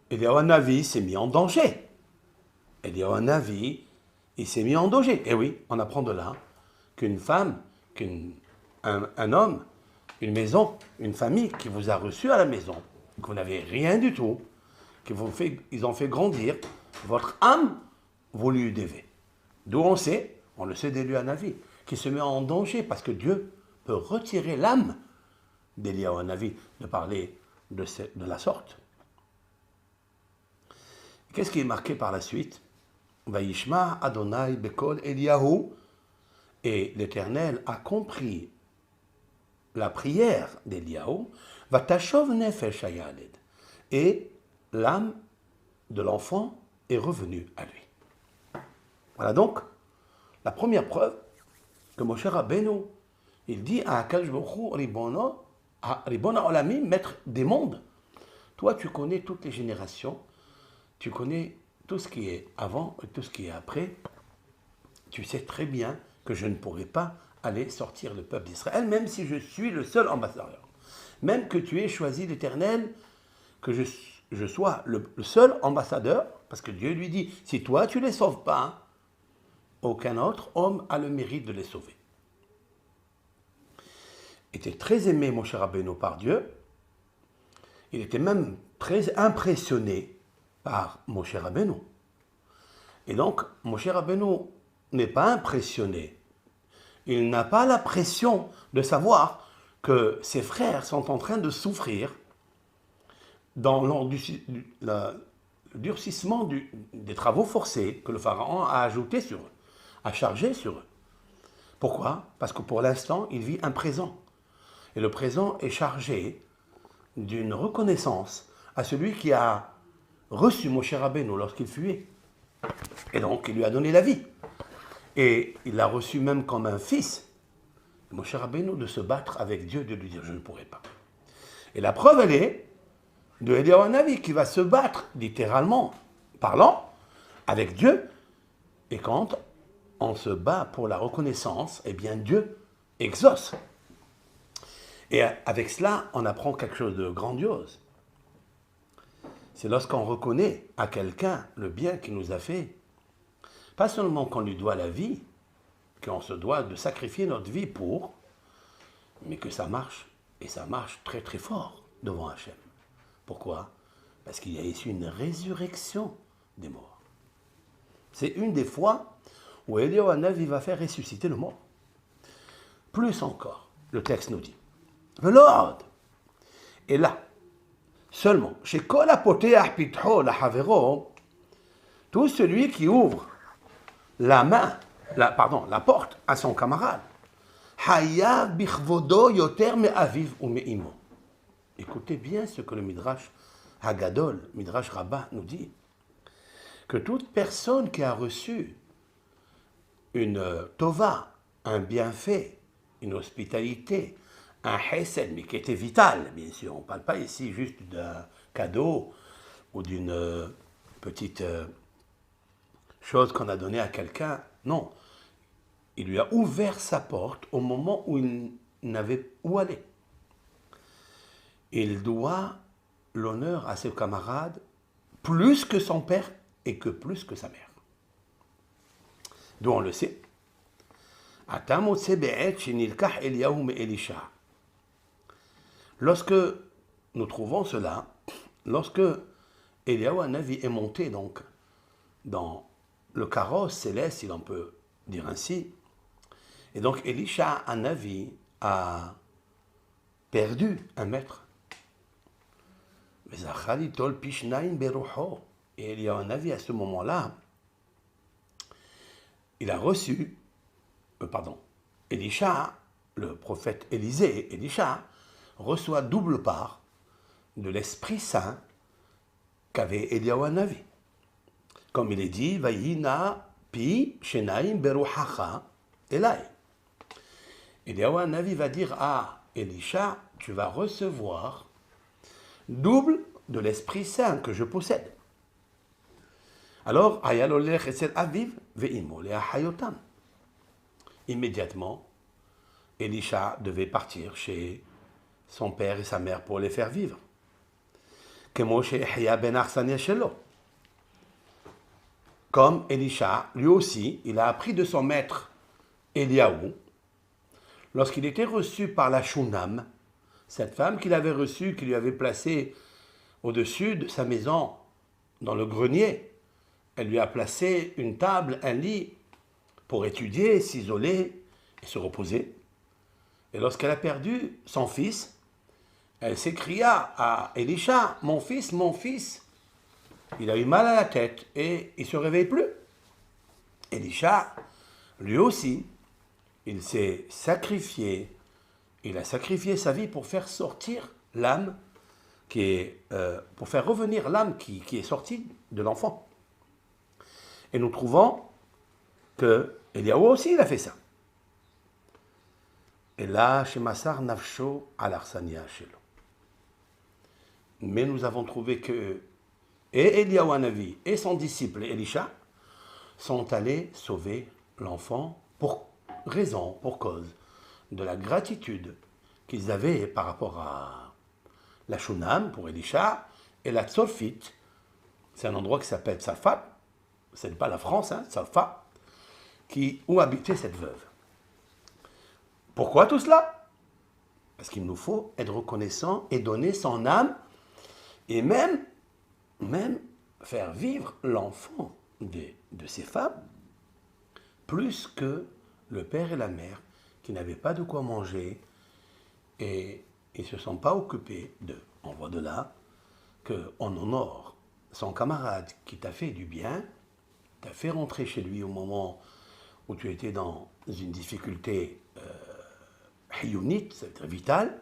Eliyahu Hanavi s'est mis en danger. Eliyahu Hanavi, il s'est mis en danger. Et oui, on apprend de là qu'une femme, un homme, une maison, une famille qui vous a reçu à la maison, que vous n'avez rien du tout, ils ont fait grandir, votre âme, vous lui devez. D'où on le sait d'Eliyahu Hanavi, qui se met en danger parce que Dieu peut retirer l'âme d'Eliyahu Hanavi de parler de la sorte. Qu'est-ce qui est marqué par la suite? Vayishma Adonai bekol Eliyahu, et l'Éternel a compris la prière d'Eliyahu, Vatashov nefesh hayaled, et l'âme de l'enfant est revenue à lui. Voilà donc la première preuve que Moshe Rabbeinu, il dit à Akadosh Baruch Hu, Ribona Olamim, maître des mondes, toi tu connais toutes les générations, tu connais tout ce qui est avant et tout ce qui est après, tu sais très bien que je ne pourrai pas aller sortir le peuple d'Israël, même si je suis le seul ambassadeur. Même que tu aies choisi l'Éternel, que je sois le seul ambassadeur, parce que Dieu lui dit, si toi tu ne les sauves pas, aucun autre homme a le mérite de les sauver. Il était très aimé, Moshe Rabbeinu, par Dieu. Il était même très impressionné par Moshe Rabbeinu. Et donc, Moshe Rabbeinu n'est pas impressionné. Il n'a pas la pression de savoir que ses frères sont en train de souffrir dans le durcissement des travaux forcés que le Pharaon a ajouté sur eux, a chargé sur eux. Pourquoi? Parce que pour l'instant, il vit un présent. Et le présent est chargé d'une reconnaissance à celui qui a reçu Moshe Rabbeinu lorsqu'il fuyait. Et donc, il lui a donné la vie. Et il l'a reçu même comme un fils. Moshe Rabbeinu de se battre avec Dieu, de lui dire, je ne pourrai pas. Et la preuve, elle est de Eliyahu Hanavi qui va se battre, littéralement parlant, avec Dieu. Et quand on se bat pour la reconnaissance, eh bien Dieu exauce. Et avec cela, on apprend quelque chose de grandiose. C'est lorsqu'on reconnaît à quelqu'un le bien qu'il nous a fait, pas seulement qu'on lui doit la vie, qu'on se doit de sacrifier notre vie pour, mais que ça marche, et ça marche très très fort devant Hachem. Pourquoi? Parce qu'il y a ici une résurrection des morts. C'est une des fois où Eliyahu Hanavi va faire ressusciter le mort. Plus encore, le texte nous dit, le Lord est là, seulement, chez Kol hapoteach pitcho lahavero, tout celui qui ouvre la porte à son camarade, hayav bichvodo yoter me'aviv ou me'imo. Écoutez bien ce que le Midrash Hagadol, Midrash Rabbah, nous dit, que toute personne qui a reçu une tova, un bienfait, une hospitalité, un hesed, mais qui était vital, bien sûr. On ne parle pas ici juste d'un cadeau ou d'une petite chose qu'on a donnée à quelqu'un. Non, il lui a ouvert sa porte au moment où il n'avait où aller. Il doit l'honneur à ses camarades plus que son père et que plus que sa mère. D'où on le sait. Lorsque nous trouvons cela, lorsque Eliyahu Hanavi est monté donc dans le carrosse céleste, si l'on peut dire ainsi, et donc Elisha Hanavi a perdu un maître. Et Eliyahu Hanavi à ce moment-là, il a reçu, Elisha, le prophète Élisée, Elisha, reçoit double part de l'Esprit Saint qu'avait Eliyahu Hanavi. Comme il est dit, Vayina pi shenaim beruhacha elai. Eliyahu Hanavi va dire à Elisha, tu vas recevoir double de l'Esprit Saint que je possède. Alors, ayalolech esel aviv ve'imo le'ahayotam. Immédiatement, Elisha devait partir chez son père et sa mère pour les faire vivre. Comme Elisha, lui aussi, il a appris de son maître Eliyahu, lorsqu'il était reçu par la Shunam, cette femme qu'il avait reçue, qui lui avait placé au-dessus de sa maison, dans le grenier. Elle lui a placé une table, un lit, pour étudier, s'isoler et se reposer. Et lorsqu'elle a perdu son fils, elle s'écria à Elisha, mon fils, il a eu mal à la tête et il ne se réveille plus. Elisha, lui aussi, il s'est sacrifié, il a sacrifié sa vie pour faire sortir l'âme, pour faire revenir l'âme qui est sortie de l'enfant. Et nous trouvons que Eliyahu aussi, il a fait ça. אלא שמסר נפשו על אכסניה שלו. Mais nous avons trouvé que et Eliyahu Hanavi et son disciple Elisha sont allés sauver l'enfant pour raison, pour cause de la gratitude qu'ils avaient par rapport à la Shunam pour Elisha et la Tzolfit. C'est un endroit qui s'appelle Tzalfat, ce n'est pas la France, hein, Tzalfat, où habitait cette veuve. Pourquoi tout cela? Parce qu'il nous faut être reconnaissant et donner son âme et même faire vivre l'enfant de ces femmes plus que le père et la mère qui n'avaient pas de quoi manger et ils ne se sont pas occupés d'eux. On voit de là qu'on honore son camarade qui t'a fait du bien, t'a fait rentrer chez lui au moment où tu étais dans une difficulté hiyunite, c'est-à-dire vitale,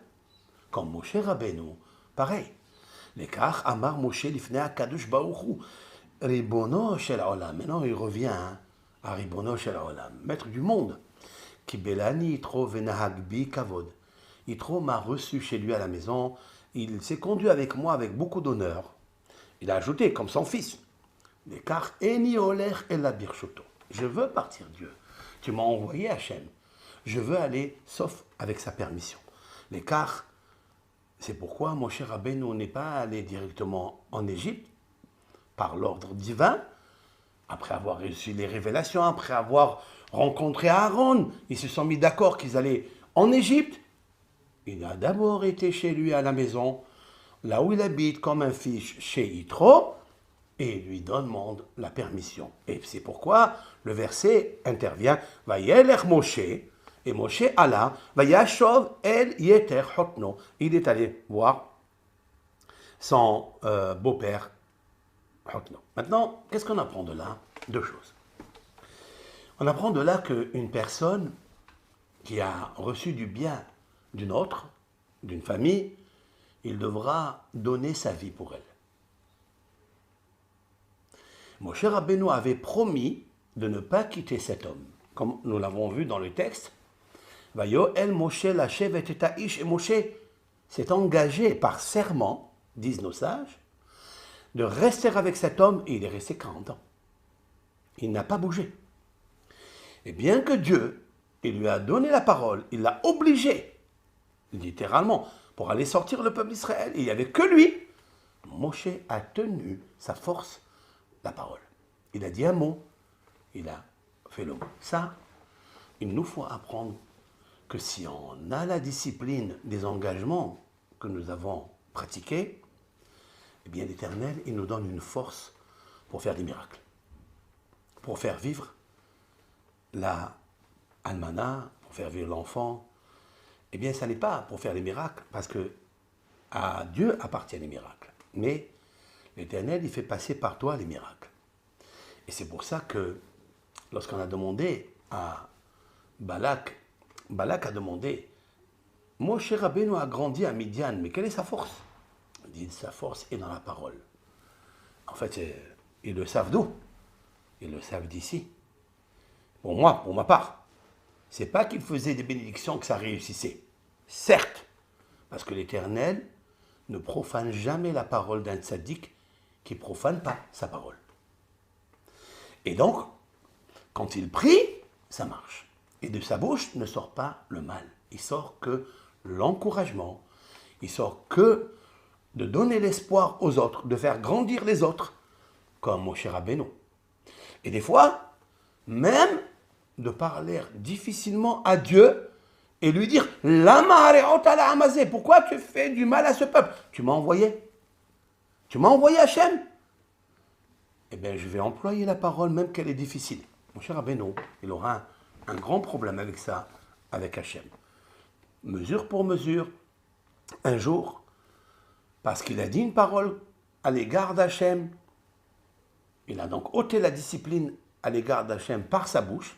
comme Moshe Rabbeinu, pareil. Lekach Amar Moshe Lifnei HaKadosh Baruch Hu, Ribono Shel Olam. Maintenant il revient à Ribono Shel Olam, maître du monde. Kibelani Yitro Venahagbi Kavod. Yitro m'a reçu chez lui à la maison, il s'est conduit avec moi avec beaucoup d'honneur. Il a ajouté, comme son fils, Lekach Eni Oler El Birshoto. Je veux partir, Dieu. Tu m'as envoyé Hachem. Je veux aller, sauf avec sa permission. Lekach, c'est pourquoi Moshe Rabbeinu n'est pas allé directement en Égypte, par l'ordre divin, après avoir reçu les révélations, après avoir rencontré Aaron, ils se sont mis d'accord qu'ils allaient en Égypte. Il a d'abord été chez lui à la maison, là où il habite comme un fils chez Yitro, et il lui demande la permission. Et c'est pourquoi le verset intervient, Vayelech Moshe, et Moshe alla, Vayashov el Yeter Hotno. Il est allé voir son beau-père Hotno. Maintenant, qu'est-ce qu'on apprend de là? Deux choses. On apprend de là qu'une personne qui a reçu du bien d'une autre, d'une famille, il devra donner sa vie pour elle. Moshe Rabbeinu avait promis de ne pas quitter cet homme, comme nous l'avons vu dans le texte. Vayoel Moshe Lashev et Taish, et Moshe s'est engagé par serment, disent nos sages, de rester avec cet homme, et il est resté 40 ans. Il n'a pas bougé. Et bien que Dieu, il lui a donné la parole, il l'a obligé, littéralement, pour aller sortir le peuple d'Israël, il n'y avait que lui, Moshe a tenu sa force, la parole. Il a dit un mot, il a fait le mot. Ça, il nous faut apprendre que si on a la discipline des engagements que nous avons pratiqués, eh bien l'Éternel, il nous donne une force pour faire des miracles, pour faire vivre la almana, pour faire vivre l'enfant. Eh bien, ça n'est pas pour faire des miracles, parce que à Dieu appartiennent les miracles. Mais l'Éternel, il fait passer par toi les miracles. Et c'est pour ça que lorsqu'on a demandé à Balak, Balak a demandé, Moshe Rabbeinu a grandi à Midian, mais quelle est sa force? Il dit, sa force est dans la parole. En fait, ils le savent d'où? Ils le savent d'ici. Pour moi, pour ma part, c'est pas qu'il faisait des bénédictions que ça réussissait. Certes, parce que l'Éternel ne profane jamais la parole d'un tzaddik qui ne profane pas sa parole. Et donc, quand il prie, ça marche. Et de sa bouche ne sort pas le mal. Il sort que l'encouragement. Il sort que de donner l'espoir aux autres, de faire grandir les autres, comme Moshe Rabbeinu. Et des fois, même de parler difficilement à Dieu et lui dire « Lama hareot ala hamazé, pourquoi tu fais du mal à ce peuple? Tu m'as envoyé? Tu m'as envoyé Hachem? Eh bien, je vais employer la parole même qu'elle est difficile. » Mon cher Rabbeinu, il aura un grand problème avec ça, avec Hachem. Mesure pour mesure, un jour, parce qu'il a dit une parole à l'égard d'Hachem, il a donc ôté la discipline à l'égard d'Hachem par sa bouche,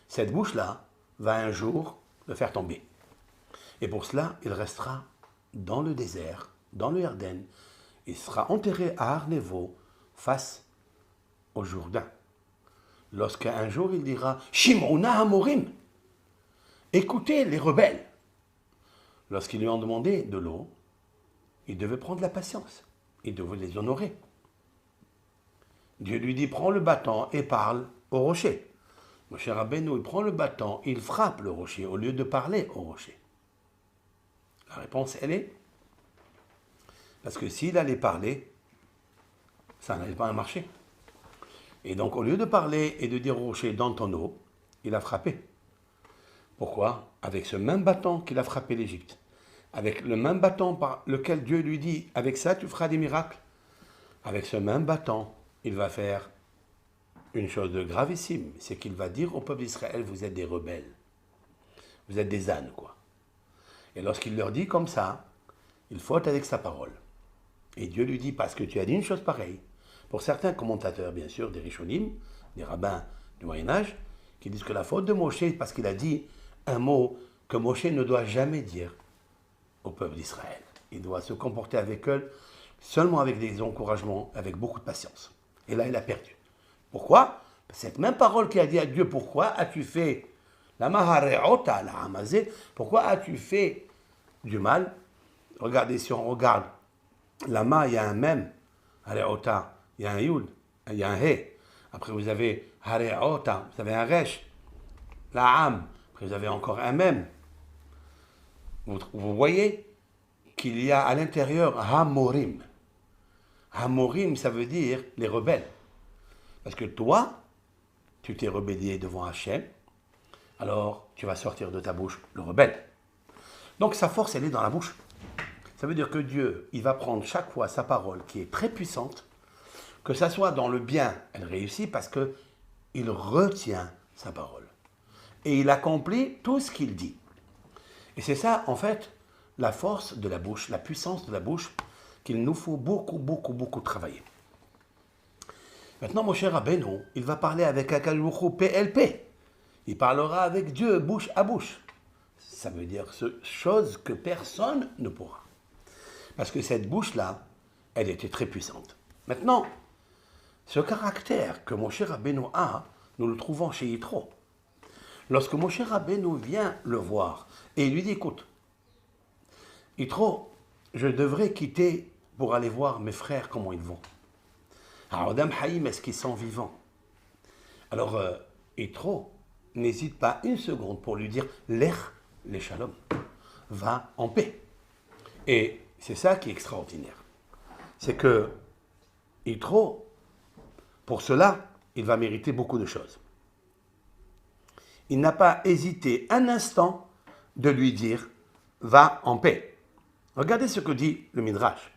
cette bouche-là va un jour le faire tomber. Et pour cela, il restera dans le désert, dans le Yarden. Il sera enterré à Arnevo, face au Jourdain. Lorsqu'un jour il dira « Shim'una Hamorim » Écoutez les rebelles. Lorsqu'ils lui ont demandé de l'eau, il devait prendre la patience. Il devait les honorer. Dieu lui dit, prends le bâton et parle au rocher. Moshe Rabbeinu, il prend le bâton, il frappe le rocher au lieu de parler au rocher. La réponse, elle est, parce que s'il allait parler, ça n'allait pas marcher. Et donc, au lieu de parler et de dire au rocher, dans ton eau, il a frappé. Pourquoi? Avec ce même bâton qu'il a frappé l'Égypte. Avec le même bâton par lequel Dieu lui dit, avec ça tu feras des miracles. Avec ce même bâton, il va faire une chose de gravissime, c'est qu'il va dire au peuple d'Israël, vous êtes des rebelles. Vous êtes des ânes, quoi. Et lorsqu'il leur dit comme ça, il faute avec sa parole. Et Dieu lui dit, parce que tu as dit une chose pareille, pour certains commentateurs, bien sûr, des Rishonim, des rabbins du Moyen-Âge, qui disent que la faute de Moshe, parce qu'il a dit un mot que Moshe ne doit jamais dire au peuple d'Israël. Il doit se comporter avec eux seulement avec des encouragements, avec beaucoup de patience. Et là, il a perdu. Pourquoi? Cette même parole qu'il a dit à Dieu, pourquoi as-tu fait la mahareota, la hamazé, pourquoi as-tu fait du mal? Regardez, si on regarde, la ma, il y a un mem, hareota, il y a un yud, il y a un he. Après, vous avez hareota, vous avez un resh, la ham, après, vous avez encore un mem. Vous voyez qu'il y a à l'intérieur hamorim. Hamorim, ça veut dire les rebelles. Parce que toi, tu t'es rebellé devant Hachem, alors tu vas sortir de ta bouche le rebelle. Donc sa force, elle est dans la bouche. Ça veut dire que Dieu, il va prendre chaque fois sa parole qui est très puissante, que ça soit dans le bien, elle réussit parce que il retient sa parole. Et il accomplit tout ce qu'il dit. Et c'est ça, en fait, la force de la bouche, la puissance de la bouche, qu'il nous faut beaucoup travailler. Maintenant, mon cher Rabbeinu, il va parler avec Akadosh Baruch Hu PLP. Il parlera avec Dieu bouche à bouche. Ça veut dire chose que personne ne pourra. Parce que cette bouche-là, elle était très puissante. Maintenant, ce caractère que mon cher Rabbeinu a, nous le trouvons chez Yitro. Lorsque mon cher Rabbeinu vient le voir et il lui dit, écoute, Yitro, je devrais quitter pour aller voir mes frères comment ils vont. Alors, Adam Haïm, est-ce qu'ils sont vivants? Alors, Yitro n'hésite pas une seconde pour lui dire, Lech les shalom, va en paix. Et c'est ça qui est extraordinaire. C'est que Yitro, pour cela, il va mériter beaucoup de choses. Il n'a pas hésité un instant de lui dire, va en paix. Regardez ce que dit le Midrash.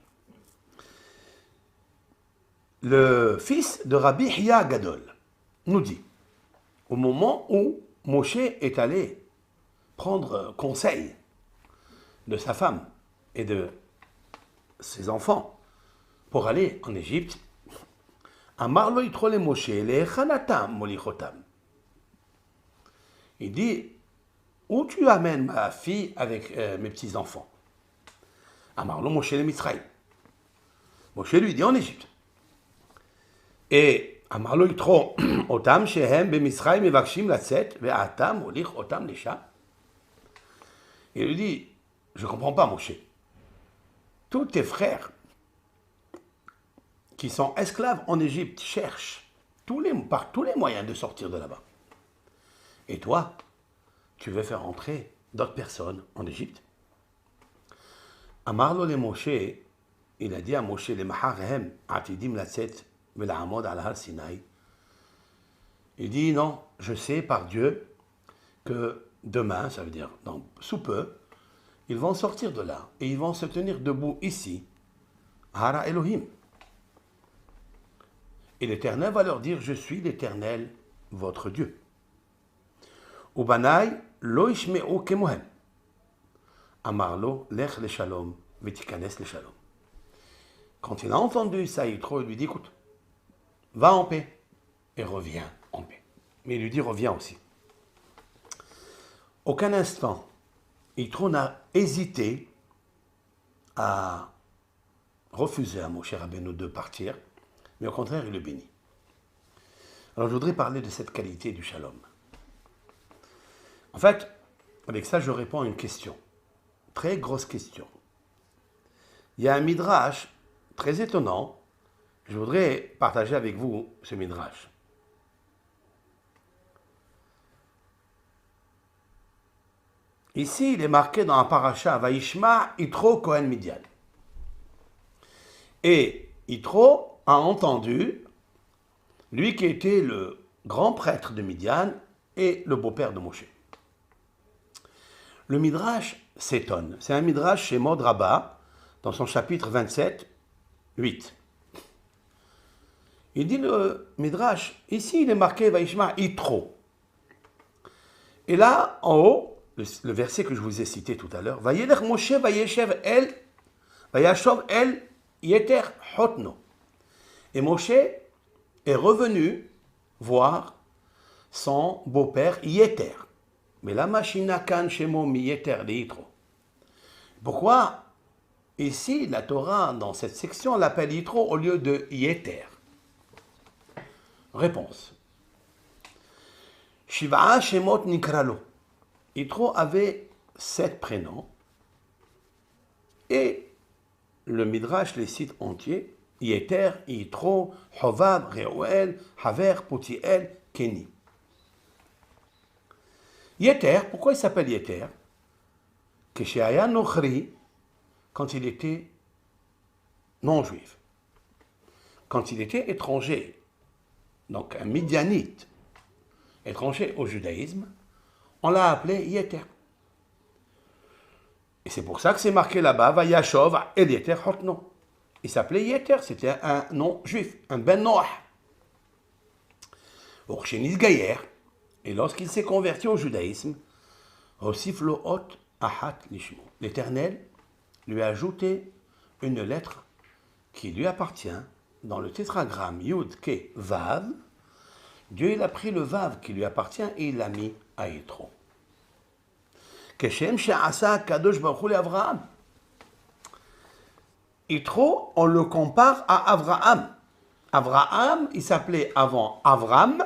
Le fils de Rabbi Hiya Gadol nous dit, au moment où Moshe est allé prendre conseil de sa femme et de ses enfants pour aller en Égypte, Amar lo yitro le Moshe le'echanatam molichotam. Il dit, où tu amènes ma fille avec mes petits-enfants? Amar lo Moshe le Mitzrayim. Moshe lui dit en Égypte. Et Amar lo yitro otam shehem b'Mitzrayim mevakshim latzet ve'ata molich otam lesha. Il lui dit, je ne comprends pas Moshe. Tous tes frères qui sont esclaves en Égypte cherchent par tous les moyens de sortir de là-bas. Et toi, tu veux faire entrer d'autres personnes en Égypte? Amar lo le Moshe, il a dit à Moshe, le maharehem atidim latzet ve'la'amod al har Sinaï. Il dit, non, je sais par Dieu que demain, ça veut dire sous peu, ils vont sortir de là et ils vont se tenir debout ici, Hara Elohim. Et l'Éternel va leur dire, je suis l'Éternel, votre Dieu. Ubanai lo ishme'u kemohem. Amarlo lech le shalom, vetikanes le shalom. Quand il a entendu ça, Yitro lui dit, écoute, va en paix et reviens en paix. Mais il lui dit, reviens aussi. Aucun instant, Yitro n'a hésité à refuser à Moshe Rabbeinu de partir, mais au contraire, il le bénit. Alors je voudrais parler de cette qualité du shalom. En fait, avec ça, je réponds à une question. Très grosse question. Il y a un midrash très étonnant. Je voudrais partager avec vous ce midrash. Ici, il est marqué dans la paracha Vaishma Yitro Kohen Midian. Et Yitro a entendu, lui qui était le grand prêtre de Midian et le beau-père de Moshe. Le midrash s'étonne. C'est un midrash chez Mod Rabbah, dans son chapitre 27, 8. Il dit le midrash, ici il est marqué Vaishma Yitro. Et là, en haut, le verset que je vous ai cité tout à l'heure, Vayelech Moshe Vayeshev El, Vayashov El Yeter Hotno. Et Moshe est revenu voir son beau-père Yeter. Mais la machina kan shemo mi Yeter le Yitro. Pourquoi ici la Torah, dans cette section, l'appelle Yitro au lieu de Yeter? Réponse. Shiva'a Shemot Nikralo. Yitro avait 7 prénoms et le Midrash les cite entiers. Yeter, Yitro, Hovav, Reuel, Haver, Putiel, Keni. Yeter, pourquoi il s'appelle Yeter? Kesheaya Nochri, quand il était non-juif, quand il était étranger, donc un Midianite, étranger au judaïsme, on l'a appelé Yeter. Et c'est pour ça que c'est marqué là-bas, Vayashov El Yeter Hotno. Il s'appelait Yeter, c'était un nom juif, un Ben Noach. Orchenis Gayer, et lorsqu'il s'est converti au judaïsme, Osif Lo Hot Ahat Lishmo. L'Éternel lui a ajouté une lettre qui lui appartient dans le tétragramme Yud Ke Vav. Dieu il a pris le Vav qui lui appartient et il l'a mis à Yitro. Keshem She'asa Kadosh Baruch Hu Avraham. Yitro, on le compare à Avraham. Avraham, il s'appelait avant Avram,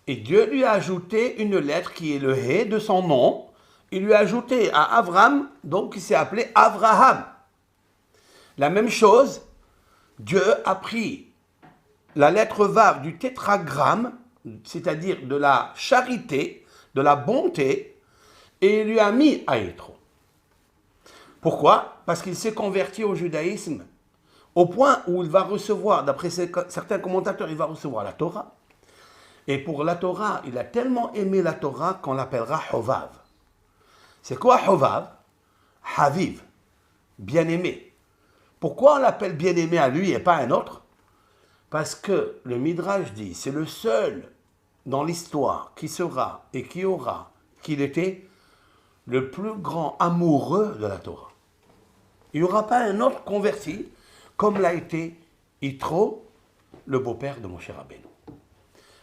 et Dieu lui a ajouté une lettre qui est le He de son nom. Il lui a ajouté à Avram, donc il s'est appelé Avraham. La même chose, Dieu a pris la lettre Vav du tétragramme, c'est-à-dire de la charité, de la bonté, et il lui a mis à Yitro. Pourquoi? Parce qu'il s'est converti au judaïsme au point où il va recevoir, d'après certains commentateurs, il va recevoir la Torah. Et pour la Torah, il a tellement aimé la Torah qu'on l'appellera Hovav. C'est quoi Hovav? Haviv, bien-aimé. Pourquoi on l'appelle bien-aimé à lui et pas à un autre? Parce que le Midrash dit, c'est le seul dans l'histoire qui sera et qui aura, qu'il était le plus grand amoureux de la Torah. Il n'y aura pas un autre converti comme l'a été Yitro, le beau-père de Moshe Rabbeinu.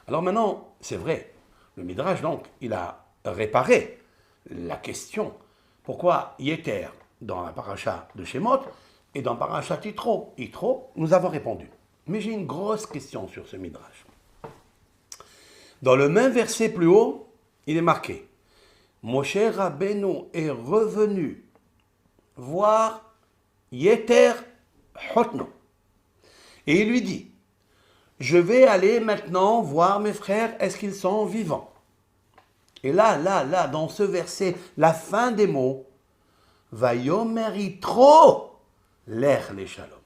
Alors maintenant, c'est vrai, le Midrash, donc, il a réparé la question. Pourquoi Yeter dans la paracha de Shemot et dans la paracha Yitro? Yitro, nous avons répondu. Mais j'ai une grosse question sur ce Midrash. Dans le même verset plus haut, il est marqué Moshe Rabbeinu est revenu voir Yeter Hotno. Et il lui dit, je vais aller maintenant voir mes frères, est-ce qu'ils sont vivants? Et là, dans ce verset, la fin des mots, Vayomer Yitro, l'Ech le Shalom.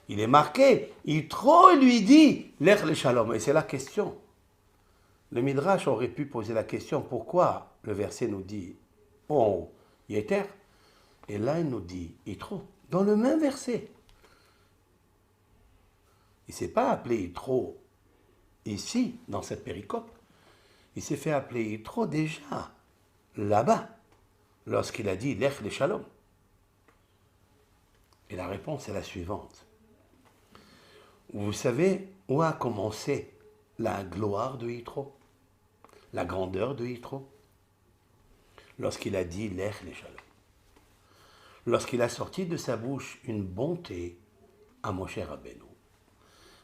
Il est marqué, Yitro lui dit, l'Ech le Shalom. Et c'est la question. Le Midrash aurait pu poser la question, pourquoi le verset nous dit, oh, Yeter, et là il nous dit, Yitro. Dans le même verset. Il ne s'est pas appelé Yitro ici, dans cette péricope. Il s'est fait appeler Yitro déjà, là-bas, lorsqu'il a dit Lech le Shalom. Et la réponse est la suivante. Vous savez où a commencé la gloire de Yitro? La grandeur de Yitro? Lorsqu'il a dit Lech le Shalom. Lorsqu'il a sorti de sa bouche une bonté à Moshe Rabbeinu.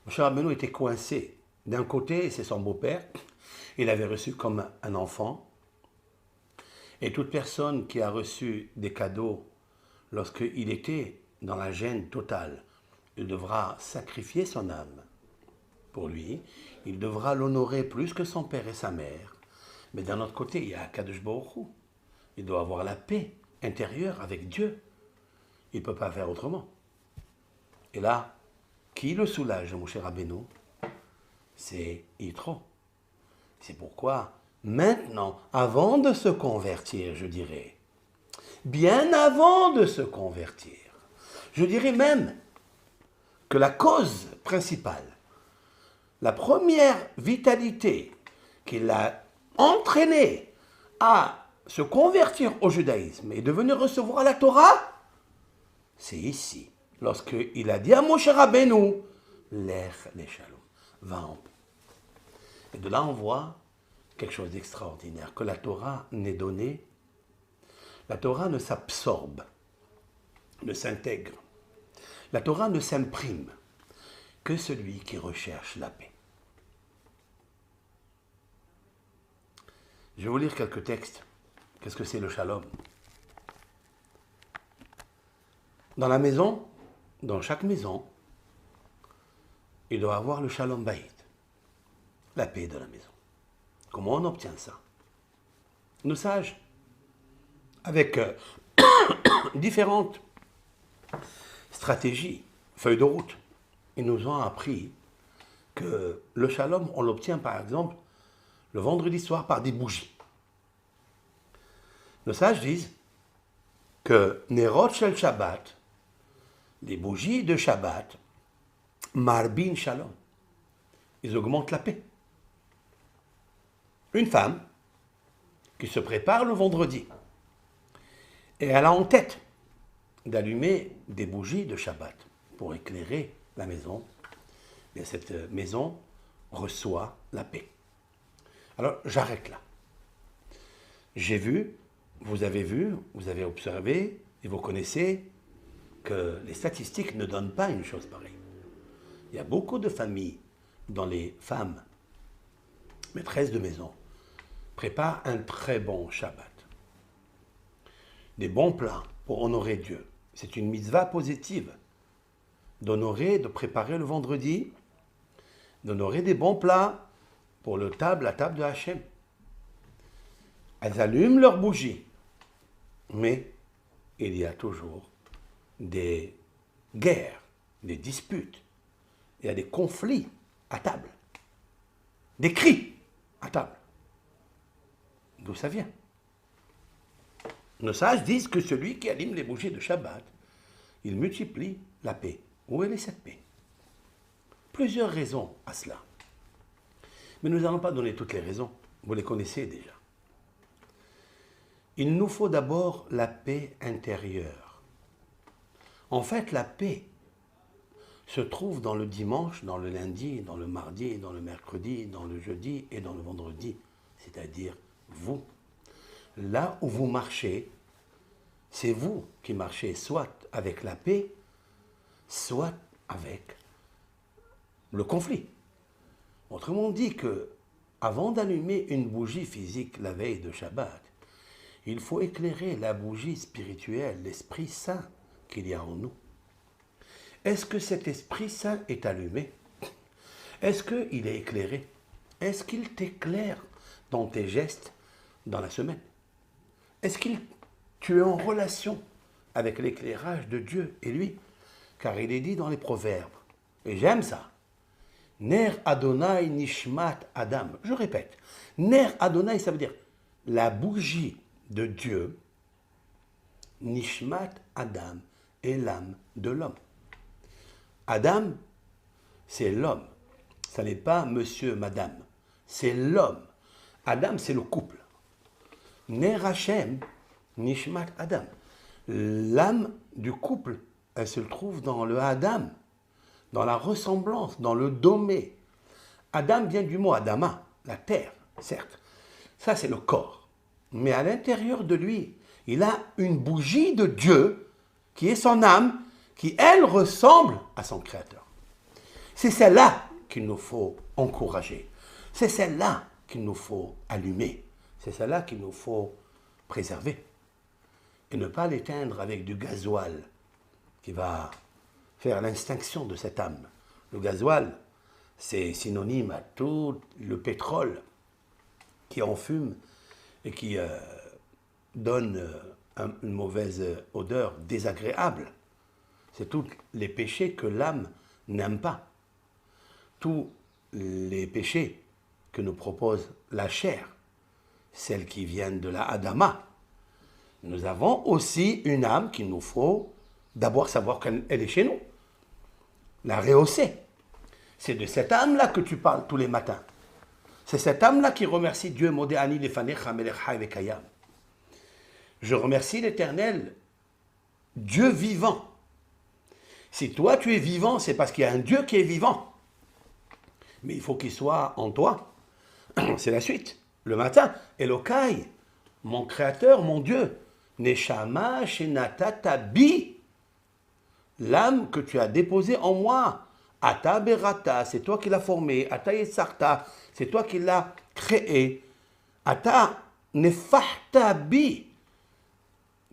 Moshe Rabbeinu était coincé. D'un côté, c'est son beau-père. Il l'avait reçu comme un enfant. Et toute personne qui a reçu des cadeaux lorsqu'il était dans la gêne totale, il devra sacrifier son âme pour lui. Il devra l'honorer plus que son père et sa mère. Mais d'un autre côté, il y a Kadosh Baruch Hu. Il doit avoir la paix intérieure avec Dieu. Il ne peut pas faire autrement. Et là, qui le soulage, Moshe Rabbeinu? C'est Yitro. C'est pourquoi, maintenant, avant de se convertir, je dirais, bien avant de se convertir, je dirais même que la cause principale, la première vitalité qui l'a entraîné à se convertir au judaïsme et de venir recevoir la Torah, c'est ici, lorsqu'il a dit à Moshe Rabbeinu, Lech leshalom, va en paix. Et de là, on voit quelque chose d'extraordinaire, que la Torah n'est donnée, la Torah ne s'absorbe, ne s'intègre. La Torah ne s'imprime que celui qui recherche la paix. Je vais vous lire quelques textes. Qu'est-ce que c'est le shalom? Dans la maison, dans chaque maison, il doit avoir le shalom bayit, la paix de la maison. Comment on obtient ça? Nos sages, avec différentes stratégies, feuilles de route, ils nous ont appris que le shalom, on l'obtient par exemple le vendredi soir par des bougies. Nos sages disent que Nerot Shel Shabbat, les bougies de Shabbat, Marbin Shalom, ils augmentent la paix. Une femme qui se prépare le vendredi et elle a en tête d'allumer des bougies de Shabbat pour éclairer la maison, mais cette maison reçoit la paix. Alors j'arrête là. J'ai vu, vous avez observé et vous connaissez que les statistiques ne donnent pas une chose pareille. Il y a beaucoup de familles dont les femmes, maîtresses de maison, préparent un très bon Shabbat. Des bons plats pour honorer Dieu. C'est une mitzvah positive d'honorer, de préparer le vendredi, d'honorer des bons plats pour la table de Hachem. Elles allument leurs bougies, mais il y a toujours des guerres, des disputes, il y a des conflits à table, des cris à table. D'où ça vient? Nos sages disent que celui qui allume les bougies de Shabbat, il multiplie la paix. Où est cette paix? Plusieurs raisons à cela. Mais nous n'allons pas donner toutes les raisons, vous les connaissez déjà. Il nous faut d'abord la paix intérieure. En fait, la paix se trouve dans le dimanche, dans le lundi, dans le mardi, dans le mercredi, dans le jeudi et dans le vendredi, c'est-à-dire vous. Là où vous marchez, c'est vous qui marchez soit avec la paix, soit avec le conflit. Autrement dit que, avant d'allumer une bougie physique la veille de Shabbat, il faut éclairer la bougie spirituelle, l'Esprit Saint qu'il y a en nous. Est-ce que cet Esprit Saint est allumé? Est-ce qu'il est éclairé? Est-ce qu'il t'éclaire dans tes gestes dans la semaine? Est-ce que tu es en relation avec l'éclairage de Dieu et lui? Car il est dit dans les Proverbes, et j'aime ça, Ner Adonai Nishmat Adam. Je répète, Ner Adonai, ça veut dire la bougie de Dieu, Nishmat Adam est l'âme de l'homme. Adam, c'est l'homme. Ça n'est pas monsieur, madame. C'est l'homme. Adam, c'est le couple. Ner Hashem, Nishmat Adam. L'âme du couple, elle se trouve dans le Adam, dans la ressemblance, dans le domé. Adam vient du mot Adama, la terre, certes. Ça, c'est le corps. Mais à l'intérieur de lui, il a une bougie de Dieu qui est son âme, qui, elle, ressemble à son Créateur. C'est celle-là qu'il nous faut encourager. C'est celle-là qu'il nous faut allumer. C'est celle-là qu'il nous faut préserver. Et ne pas l'éteindre avec du gasoil qui va faire l'extinction de cette âme. Le gasoil, c'est synonyme à tout le pétrole qui enfume et qui donne une mauvaise odeur désagréable. C'est tous les péchés que l'âme n'aime pas. Tous les péchés que nous propose la chair, celles qui viennent de la Adama. Nous avons aussi une âme qu'il nous faut d'abord savoir qu'elle est chez nous, la rehausser. C'est de cette âme-là que tu parles tous les matins. C'est cette âme-là qui remercie Dieu. Modéani lefanecha melech chai vekayam. Je remercie l'Éternel, Dieu vivant. Si toi tu es vivant, c'est parce qu'il y a un Dieu qui est vivant. Mais il faut qu'il soit en toi. C'est la suite. Le matin, Elokai, mon créateur, mon Dieu, Neshama shenatata bi, l'âme que tu as déposée en moi. Ata berata, c'est toi qui l'as formée. Ata yesarta, c'est toi qui l'as créé. Ata nefahta bi,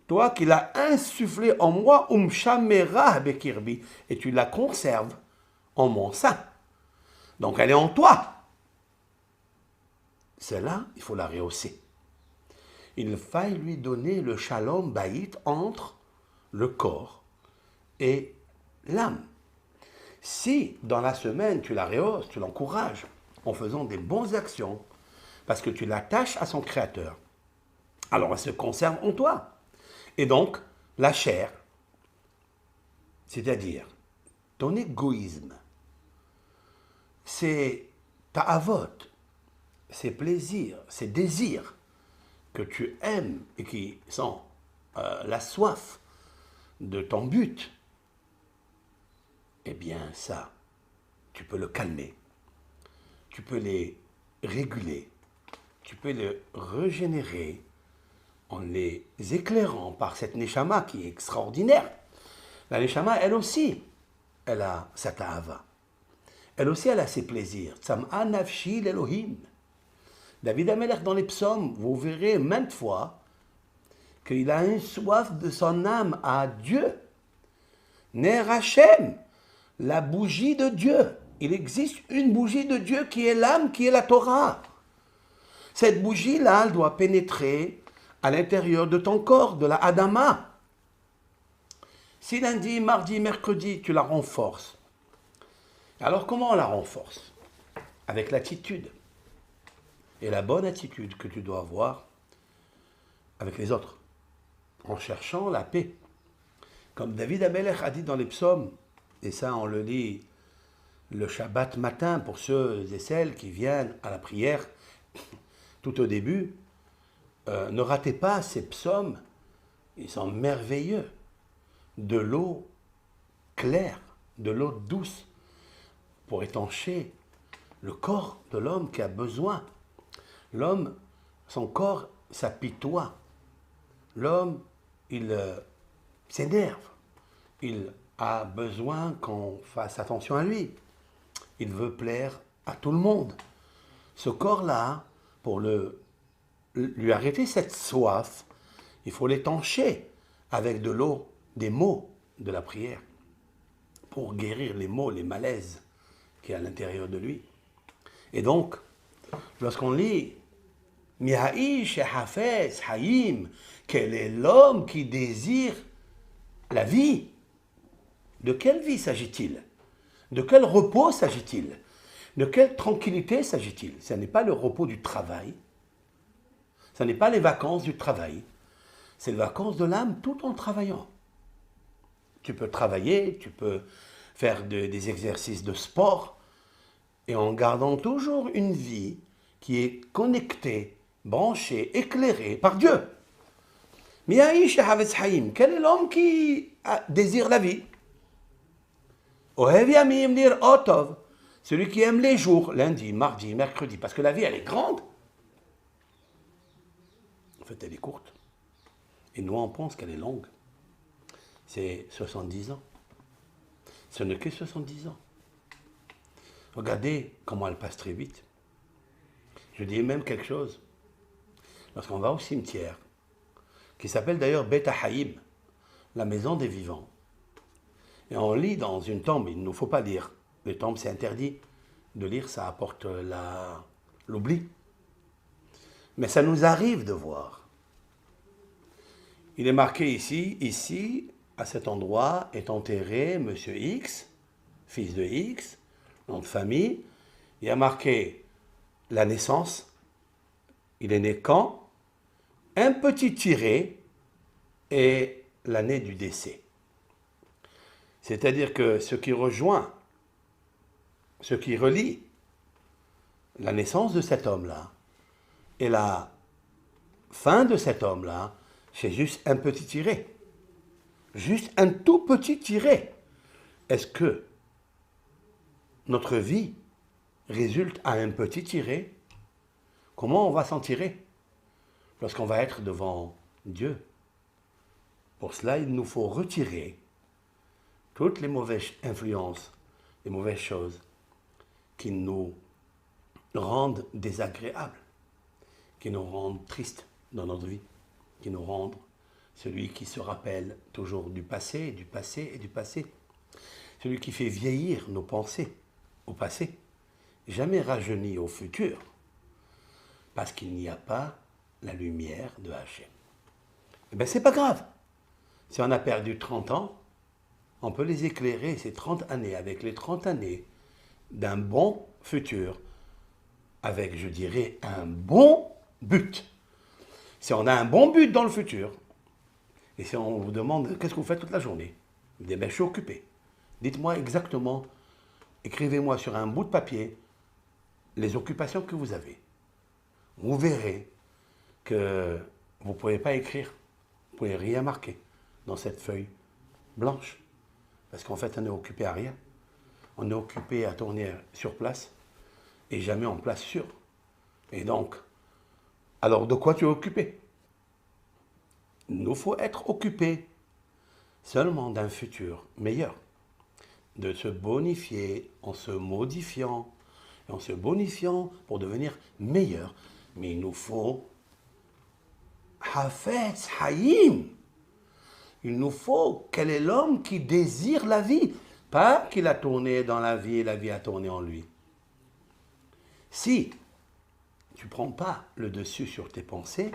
toi qui l'as insufflé en moi, umshamera bekirbi, et tu la conserves en mon sein. Donc elle est en toi. Celle-là, il faut la rehausser. Il faille lui donner le shalom baït entre le corps et l'âme. Si dans la semaine tu la rehausses, tu l'encourages en faisant des bonnes actions, parce que tu l'attaches à son créateur, alors elle se conserve en toi. Et donc, la chair, c'est-à-dire ton égoïsme, c'est ta avote, ces plaisirs, ces désirs que tu aimes et qui sont la soif de ton but, eh bien ça, tu peux le calmer, tu peux les réguler, tu peux les régénérer en les éclairant par cette Neshama qui est extraordinaire. La Neshama, elle aussi, elle a cette ahava. Elle aussi, elle a ses plaisirs. Tzam'a nafshi l'Elohim. David Amelech dans les psaumes, vous verrez maintes fois qu'il a une soif de son âme à Dieu. Ner Hashem, la bougie de Dieu. Il existe une bougie de Dieu qui est l'âme, qui est la Torah. Cette bougie-là, elle doit pénétrer à l'intérieur de ton corps, de la Adama. Si lundi, mardi, mercredi, tu la renforces, alors comment on la renforce? Avec l'attitude. Et la bonne attitude que tu dois avoir avec les autres, en cherchant la paix. Comme David Amelech a dit dans les psaumes, et ça on le lit le Shabbat matin pour ceux et celles qui viennent à la prière tout au début, ne ratez pas ces psaumes, ils sont merveilleux. De l'eau claire, de l'eau douce, pour étancher le corps de l'homme qui a besoin. L'homme, son corps s'apitoie. L'homme, il s'énerve. Il a besoin qu'on fasse attention à lui. Il veut plaire à tout le monde. Ce corps-là, pour lui arrêter cette soif, il faut l'étancher avec de l'eau, des mots de la prière, pour guérir les maux, les malaises qui est à l'intérieur de lui. Et donc, lorsqu'on lit Mihaïsh et Hafez, Haïm, quel est l'homme qui désire la vie? De quelle vie s'agit-il? De quel repos s'agit-il? De quelle tranquillité s'agit-il? Ce n'est pas le repos du travail, ce n'est pas les vacances du travail, c'est les vacances de l'âme tout en travaillant. Tu peux travailler, tu peux faire des exercices de sport, et en gardant toujours une vie qui est connectée, branchée, éclairée par Dieu. Miaïch Havetz Haïm, quel est l'homme qui désire la vie? Ohev Yamim Lir Otov, celui qui aime les jours, lundi, mardi, mercredi, parce que la vie elle est grande. En fait, elle est courte. Et nous, on pense qu'elle est longue. C'est 70 ans. Ce n'est que 70 ans. Regardez comment elle passe très vite. Je dis même quelque chose. Lorsqu'on va au cimetière, qui s'appelle d'ailleurs Bet Haïm, la maison des vivants. Et on lit dans une tombe, il ne nous faut pas lire. Les tombes, c'est interdit de lire, ça apporte l'oubli. Mais ça nous arrive de voir. Il est marqué ici, à cet endroit, est enterré Monsieur X, fils de X, nom de famille. Il y a marqué la naissance, il est né quand, un petit tiré et l'année du décès. C'est-à-dire que ce qui rejoint, ce qui relie la naissance de cet homme-là et la fin de cet homme-là, c'est juste un petit tiré. Juste un tout petit tiré. Est-ce que notre vie résulte à un petit tiré? Comment on va s'en tirer lorsqu'on va être devant Dieu? Pour cela, il nous faut retirer toutes les mauvaises influences, les mauvaises choses qui nous rendent désagréables, qui nous rendent tristes dans notre vie, qui nous rendent celui qui se rappelle toujours du passé, du passé et du passé, celui qui fait vieillir nos pensées au passé, jamais rajeunir au futur, parce qu'il n'y a pas la lumière de Hachem. Eh bien, c'est pas grave. Si on a perdu 30 ans, on peut les éclairer, ces 30 années, avec les 30 années d'un bon futur, avec, je dirais, un bon but. Si on a un bon but dans le futur, et si on vous demande qu'est-ce que vous faites toute la journée, vous dites, ben, je suis occupé. Dites-moi exactement, écrivez-moi sur un bout de papier les occupations que vous avez. Vous verrez que vous ne pouvez pas écrire, vous ne pouvez rien marquer dans cette feuille blanche. Parce qu'en fait, on est occupé à rien. On est occupé à tourner sur place et jamais en place sûre. Et donc, alors de quoi tu es occupé? Il nous faut être occupé seulement d'un futur meilleur, de se bonifier en se modifiant, et en se bonifiant pour devenir meilleur. Mais il nous faut Hafetz Haïm. Il nous faut quel est l'homme qui désire la vie, pas qu'il a tourné dans la vie et la vie a tourné en lui. Si tu ne prends pas le dessus sur tes pensées,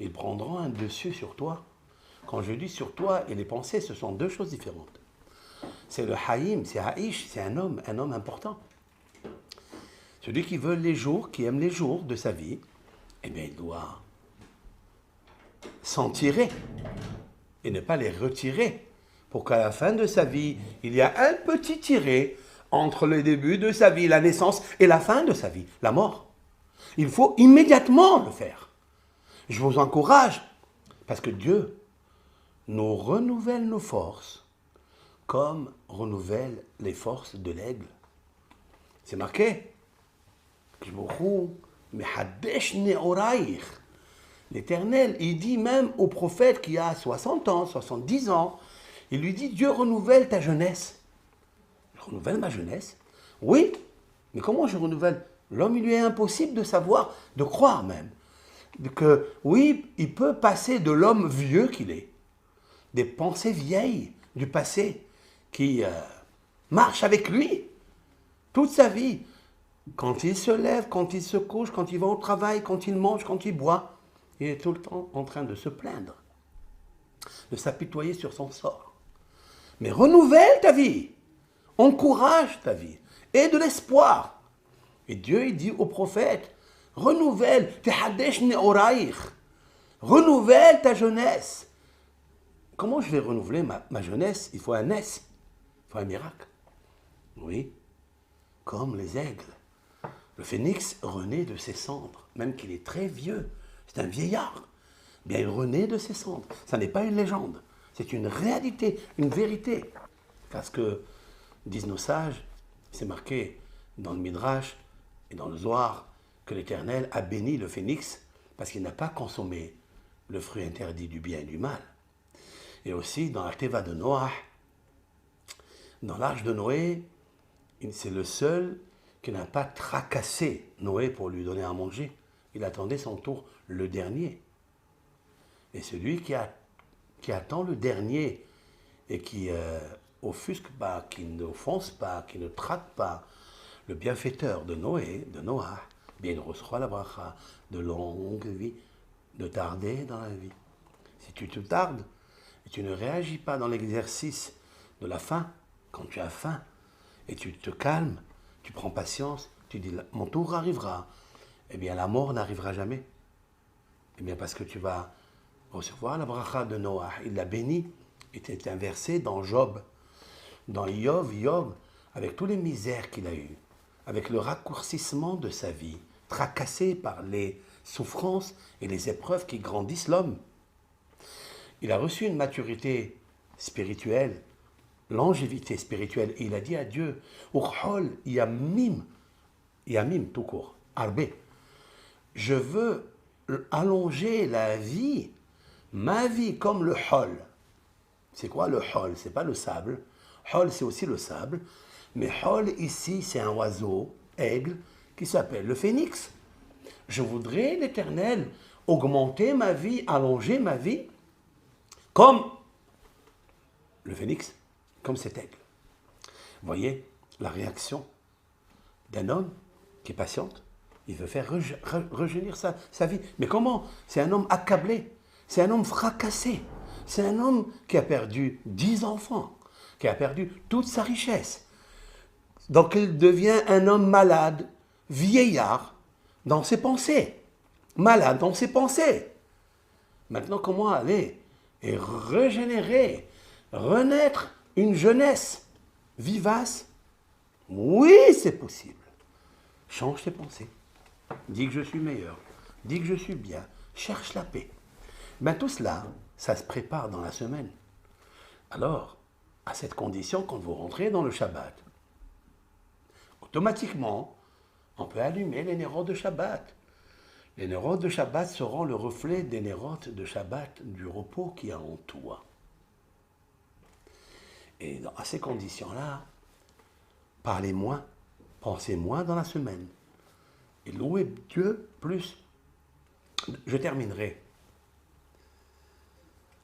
ils prendront un dessus sur toi. Quand je dis sur toi et les pensées, ce sont deux choses différentes. C'est le Haïm, c'est Haïch, c'est un homme important. Celui qui veut les jours, qui aime les jours de sa vie, eh bien il doit s'en tirer et ne pas les retirer pour qu'à la fin de sa vie, il y a un petit tiré entre le début de sa vie, la naissance, et la fin de sa vie, la mort. Il faut immédiatement le faire. Je vous encourage, parce que Dieu nous renouvelle nos forces comme renouvelle les forces de l'aigle. C'est marqué. L'Éternel, il dit même au prophète qui a 60 ans, 70 ans, il lui dit, Dieu renouvelle ta jeunesse. Je renouvelle ma jeunesse? Oui, mais comment je renouvelle? L'homme, il lui est impossible de savoir, de croire même, que oui, il peut passer de l'homme vieux qu'il est, des pensées vieilles du passé, qui marchent avec lui toute sa vie. Quand il se lève, quand il se couche, quand il va au travail, quand il mange, quand il boit, il est tout le temps en train de se plaindre, de s'apitoyer sur son sort. Mais renouvelle ta vie, encourage ta vie, et de l'espoir. Et Dieu, il dit au prophète, renouvelle, renouvelle ta jeunesse. Comment je vais renouveler ma jeunesse? Il faut un S, il faut un miracle. Oui, comme les aigles. Le phénix renaît de ses cendres, même qu'il est très vieux, c'est un vieillard. Bien, il renaît de ses cendres. Ça n'est pas une légende, c'est une réalité, une vérité. Parce que, disent nos sages, c'est marqué dans le Midrash et dans le Zohar, que l'Éternel a béni le phénix parce qu'il n'a pas consommé le fruit interdit du bien et du mal. Et aussi dans la Teva de Noah, dans l'arche de Noé, c'est le seul qui n'a pas tracassé Noé pour lui donner à manger. Il attendait son tour, le dernier. Et celui qui attend le dernier et qui offusque pas, qui n'offense pas, qui ne traque pas le bienfaiteur de Noé, de Noah, bien il reçoit la bracha de longue vie, de tarder dans la vie. Si tu te tardes et tu ne réagis pas dans l'exercice de la faim, quand tu as faim, et tu te calmes, tu prends patience, tu dis mon tour arrivera, eh bien la mort n'arrivera jamais. Eh bien parce que tu vas recevoir la bracha de Noah, il l'a béni, était inversé dans Job, dans Yov, avec tous les misères qu'il a eues, avec le raccourcissement de sa vie, tracassé par les souffrances et les épreuves qui grandissent l'homme. Il a reçu une maturité spirituelle, longévité spirituelle, et il a dit à Dieu, Uchol yamim tout court, arbe, je veux allonger la vie, ma vie comme le hol. C'est quoi le hol? C'est pas le sable. Hol, c'est aussi le sable. Mais hol, ici, c'est un oiseau, aigle, qui s'appelle le phénix. Je voudrais, l'Éternel, augmenter ma vie, allonger ma vie, comme le phénix, comme cet aigle. Vous voyez la réaction d'un homme qui est patiente. Il veut faire rejaunir sa vie. Mais comment? C'est un homme accablé. C'est un homme fracassé. C'est un homme qui a perdu 10 enfants, qui a perdu toute sa richesse. Donc il devient un homme malade, vieillard, dans ses pensées. Malade dans ses pensées. Maintenant, comment aller et régénérer, renaître une jeunesse vivace? Oui, c'est possible. Change tes pensées. Dis que je suis meilleur. Dis que je suis bien. Cherche la paix. Ben tout cela, ça se prépare dans la semaine. Alors, à cette condition, quand vous rentrez dans le Shabbat, automatiquement, on peut allumer les nérotes de Shabbat. Les nérotes de Shabbat seront le reflet des nérotes de Shabbat, du repos qu'il y a en toi. Et à ces conditions-là, parlez moins, pensez moins dans la semaine. Et louez Dieu plus. Je terminerai.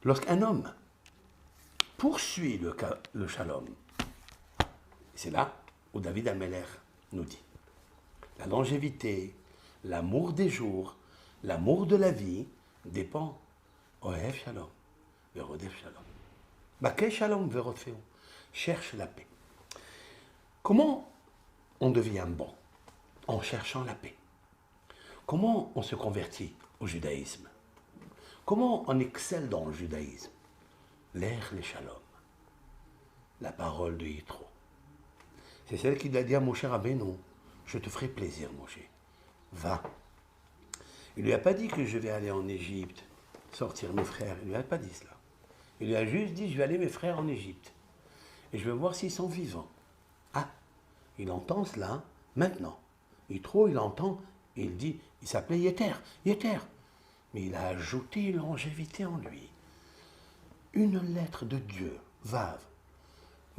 Lorsqu'un homme poursuit le shalom, c'est là où David Ameller nous dit, la longévité, l'amour des jours, l'amour de la vie dépend Ohev Shalom, Verodef Shalom. Bakeh Shalom, Verodfeu. Cherche la paix. Comment on devient bon? En cherchant la paix. Comment on se convertit au judaïsme? Comment on excelle dans le judaïsme? L'air, les shalom. La parole de Yitro. C'est celle qui a dit à Moshe Rabbeinu, je te ferai plaisir, Moshe. Va. Il ne lui a pas dit que je vais aller en Égypte, sortir mes frères. Il ne lui a pas dit cela. Il lui a juste dit, je vais aller mes frères en Égypte. Et je vais voir s'ils sont vivants. Ah, il entend cela maintenant. Yitro, il entend, et il dit, il s'appelait Yeter. Mais il a ajouté une longévité en lui. Une lettre de Dieu, Vav,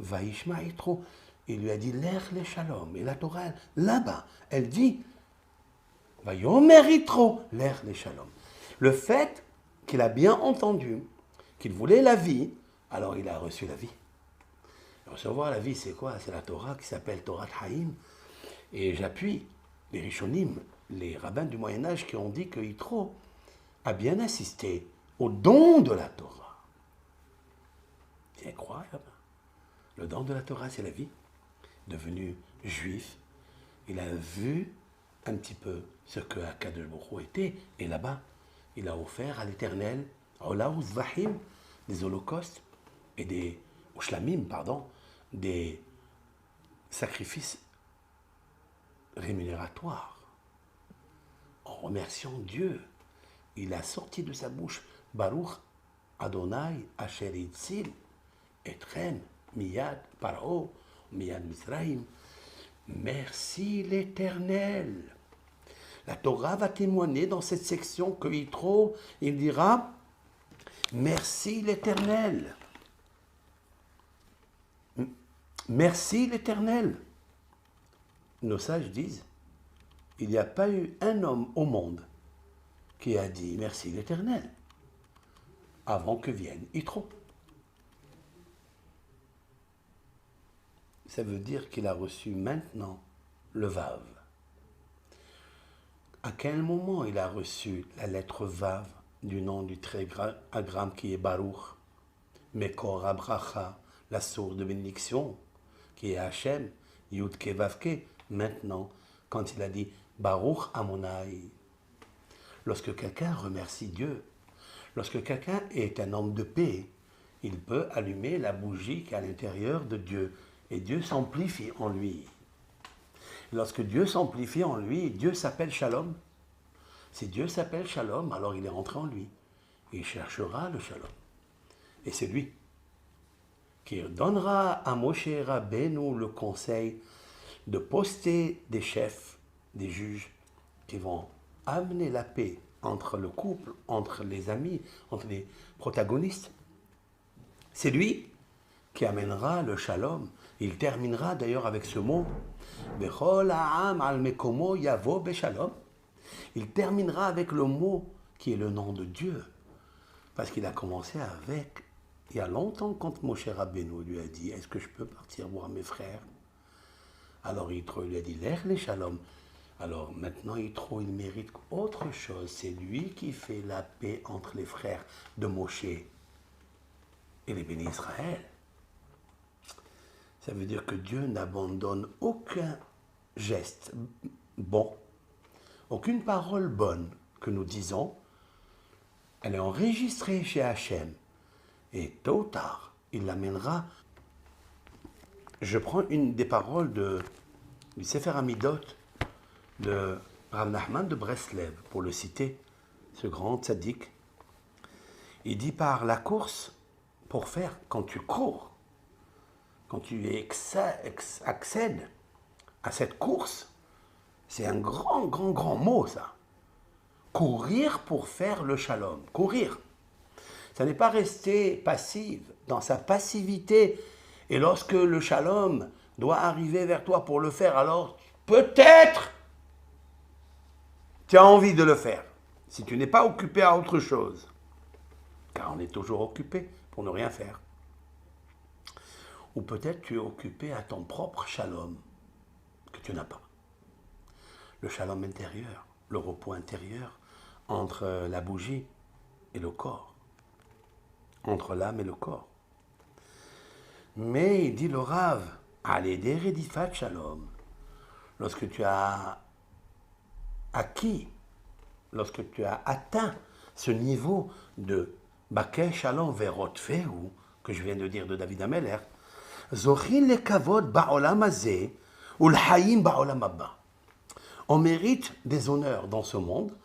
Vaishma Yitro, il lui a dit l'air les shalom. Et la Torah, là-bas, elle dit Vayomer Yitro, l'air les shalom. Le fait qu'il a bien entendu, qu'il voulait la vie, alors il a reçu la vie. Recevoir la vie, c'est quoi? C'est la Torah qui s'appelle Torah Haïm. Et j'appuie les Rishonim, les rabbins du Moyen-Âge qui ont dit que Yitro a bien assisté au don de la Torah. C'est incroyable. Le don de la Torah, c'est la vie. Devenu juif, il a vu un petit peu ce que Akadosh Baruch Hu était, et là-bas, il a offert à l'Éternel, Olaouz Vahim, des holocaustes et des Ushlamim, des sacrifices rémunératoire. En remerciant Dieu, il a sorti de sa bouche Baruch Adonai Asher Itzil Etrem Miyad Paro Miyad Mizraim. Merci l'Éternel. La Torah va témoigner dans cette section que Yitro, il dira merci l'Éternel. Merci l'Éternel. Nos sages disent, il n'y a pas eu un homme au monde qui a dit merci l'Éternel. avant que vienne Yitro. Ça veut dire qu'il a reçu maintenant le Vav. À quel moment il a reçu la lettre Vav du nom du Tétragramme qui est Baruch, Mekor Abracha, la source de bénédiction, qui est Hachem, Yudke Vavke, maintenant, quand il a dit Baruch Amonai. Lorsque quelqu'un remercie Dieu, lorsque quelqu'un est un homme de paix, il peut allumer la bougie qui est à l'intérieur de Dieu, et Dieu s'amplifie en lui. Lorsque Dieu s'amplifie en lui, Dieu s'appelle Shalom. Si Dieu s'appelle Shalom, alors il est rentré en lui. Il cherchera le Shalom. Et c'est lui qui donnera à Moshe Rabbeinu le conseil de poster des chefs, des juges, qui vont amener la paix entre le couple, entre les amis, entre les protagonistes. C'est lui qui amènera le Shalom. Il terminera d'ailleurs avec ce mot Bechol ha'am al mekomo yavo beshalom. Il terminera avec le mot qui est le nom de Dieu. Parce qu'il a commencé avec, il y a longtemps, quand Moshe Rabbeinu lui a dit est-ce que je peux partir voir mes frères? Alors Yitro lui a dit l'ech les shalom. Alors maintenant Yitro, il mérite autre chose. C'est lui qui fait la paix entre les frères de Moshe et les bénis Israël. Ça veut dire que Dieu n'abandonne aucun geste bon, aucune parole bonne que nous disons. Elle est enregistrée chez Hachem. Et tôt ou tard, il l'amènera. Je prends une des paroles du Sefer Hamidot de Rav Nachman de Breslev, pour le citer, ce grand tzaddik. Il dit par la course, pour faire, quand tu cours, quand tu accèdes à cette course, c'est un grand mot, ça. Courir pour faire le shalom. Courir. Ça n'est pas rester passive, dans sa passivité. Et lorsque le shalom doit arriver vers toi pour le faire, alors peut-être tu as envie de le faire. Si tu n'es pas occupé à autre chose. Car on est toujours occupé pour ne rien faire. Ou peut-être tu es occupé à ton propre shalom que tu n'as pas. Le shalom intérieur, le repos intérieur entre la bougie et le corps. Entre l'âme et le corps. Mais il dit le Rav, allez des redifat shalom. Lorsque tu as acquis, lorsque tu as atteint ce niveau de Baké Shalom Verot Feu, que je viens de dire de David Ameller, Zochin le kavod ba'olam hazeh ou l'haïm ba'olam haba. On mérite des honneurs dans ce monde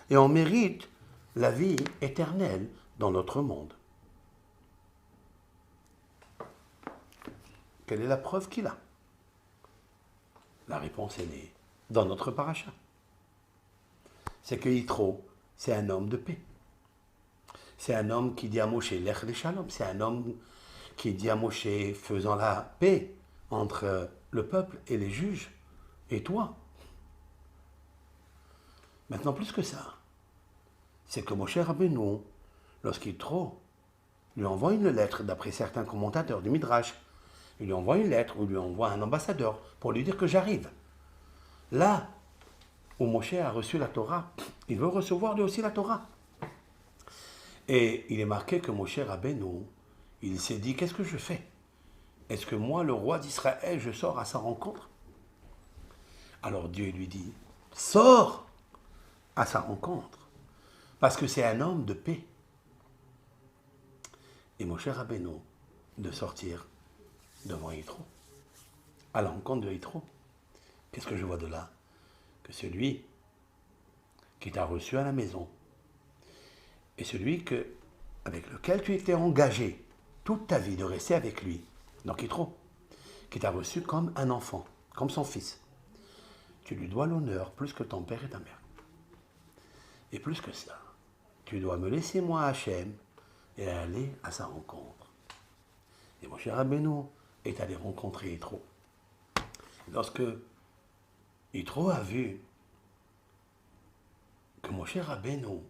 et on mérite la vie éternelle dans notre monde. Quelle est la preuve qu'il a? La réponse est née dans notre paracha. C'est que Yitro, c'est un homme de paix. C'est un homme qui dit à Moshe, l'ech le shalom. C'est un homme qui dit à Moshe, faisant la paix entre le peuple et les juges, et toi. Maintenant, plus que ça, c'est que Moshe Rabbeinu, lorsqu'Yitro lui envoie une lettre, d'après certains commentateurs du Midrash, il lui envoie une lettre ou lui envoie un ambassadeur pour lui dire que j'arrive. Là où Moshe a reçu la Torah, il veut recevoir lui aussi la Torah. Et il est marqué que Moshe Rabbeinu, il s'est dit, qu'est-ce que je fais? Est-ce que moi, le roi d'Israël, je sors à sa rencontre? Alors Dieu lui dit, sors à sa rencontre, parce que c'est un homme de paix. Et Moshe Rabbeinu, de sortir devant Yitro, à la rencontre de Yitro. Qu'est-ce que je vois de là? Que celui qui t'a reçu à la maison, et celui avec lequel tu étais engagé toute ta vie de rester avec lui, donc Yitro, qui t'a reçu comme un enfant, comme son fils, tu lui dois l'honneur plus que ton père et ta mère. Et plus que ça, tu dois me laisser moi Hachem et aller à sa rencontre. Et mon cher Rabbeinu est allé rencontrer Yitro. Lorsque Yitro a vu que mon cher Rabbeinu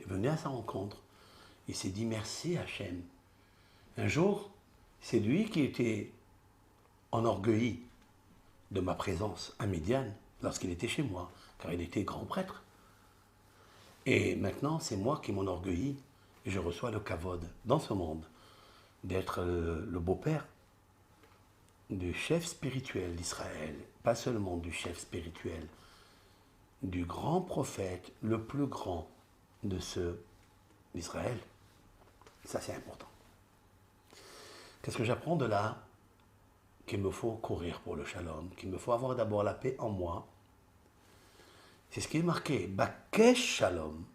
venu à sa rencontre, Il s'est dit merci Hachem. Un jour, c'est lui qui était enorgueilli de ma présence à Midian lorsqu'il était chez moi, car il était grand prêtre. Et maintenant, c'est moi qui m'enorgueillis et je reçois le kavod dans ce monde d'être le beau-père du chef spirituel d'Israël, pas seulement du chef spirituel, du grand prophète, le plus grand de ceux d'Israël. Ça, c'est important. Qu'est-ce que j'apprends de là? Qu'il me faut courir pour le shalom, qu'il me faut avoir d'abord la paix en moi. C'est ce qui est marqué, Bakesh Shalom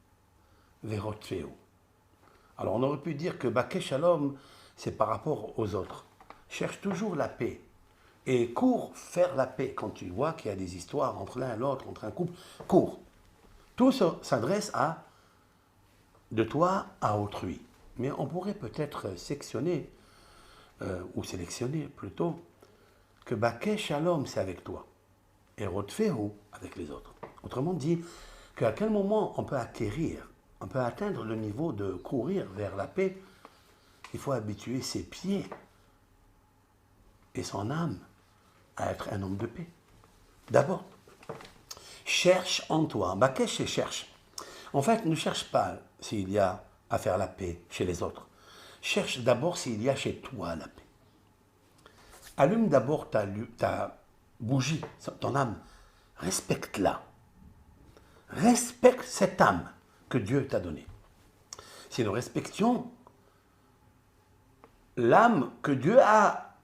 Verotfeu. Alors on aurait pu dire que Bakesh Shalom, c'est par rapport aux autres. Cherche toujours la paix et cours faire la paix quand tu vois qu'il y a des histoires entre l'un et l'autre, entre un couple. Cours. Tout s'adresse à de toi à autrui. Mais on pourrait peut-être sectionner, ou sélectionner plutôt, que Bakesh Shalom, c'est avec toi, et Rotfeu, avec les autres. Autrement dit, qu'à quel moment on peut atterrir, on peut atteindre le niveau de courir vers la paix, il faut habituer ses pieds et son âme à être un homme de paix. D'abord, cherche en toi. Bakesh, c'est cherche. En fait, ne cherche pas s'il y a à faire la paix chez les autres. Cherche d'abord s'il y a chez toi la paix. Allume d'abord ta bougie, ton âme. Respecte-la. Respecte cette âme que Dieu t'a donnée. Si nous respections l'âme que Dieu a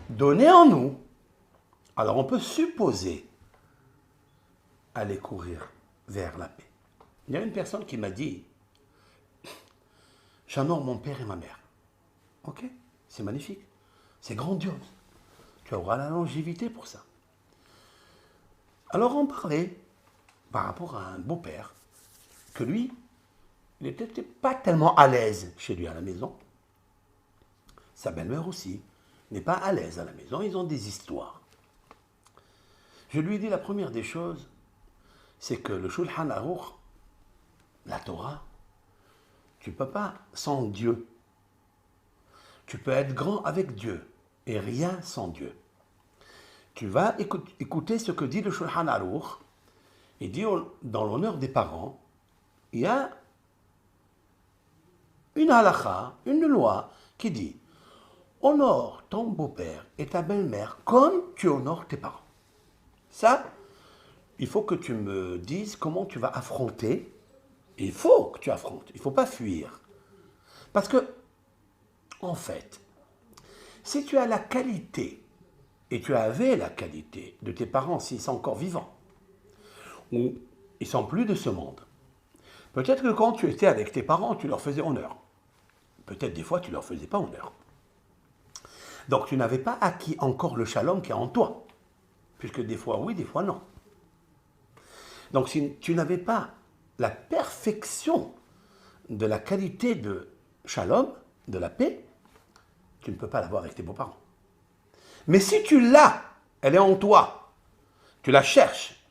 donnée en nous, alors on peut supposer aller courir vers la paix. Il y a une personne qui m'a dit, j'honore mon père et ma mère. Ok, c'est magnifique, c'est grandiose. Tu auras la longévité pour ça. Alors on parlait par rapport à un beau-père, que lui, il n'était pas tellement à l'aise chez lui à la maison. Sa belle-mère aussi n'est pas à l'aise à la maison, ils ont des histoires. Je lui ai dit la première des choses, c'est que le Shulchan Aruch, la Torah, tu ne peux pas sans Dieu. Tu peux être grand avec Dieu et rien sans Dieu. Tu vas écouter ce que dit le Shulchan Aruch. Il dit dans l'honneur des parents, il y a une halakha, une loi qui dit honore ton beau-père et ta belle-mère comme tu honores tes parents. Ça, il faut que tu me dises comment tu vas affronter. Il faut que tu affrontes, il ne faut pas fuir. Parce que, en fait, si tu as la qualité, et tu avais la qualité de tes parents s'ils sont encore vivants, ou ils sont plus de ce monde, peut-être que quand tu étais avec tes parents, tu leur faisais honneur. Peut-être des fois, tu ne leur faisais pas honneur. Donc, tu n'avais pas acquis encore le shalom qui est en toi. Puisque des fois, oui, des fois, non. Donc, si tu n'avais pas la perfection de la qualité de shalom, de la paix, tu ne peux pas l'avoir avec tes beaux-parents. Mais si tu l'as, elle est en toi, tu la cherches,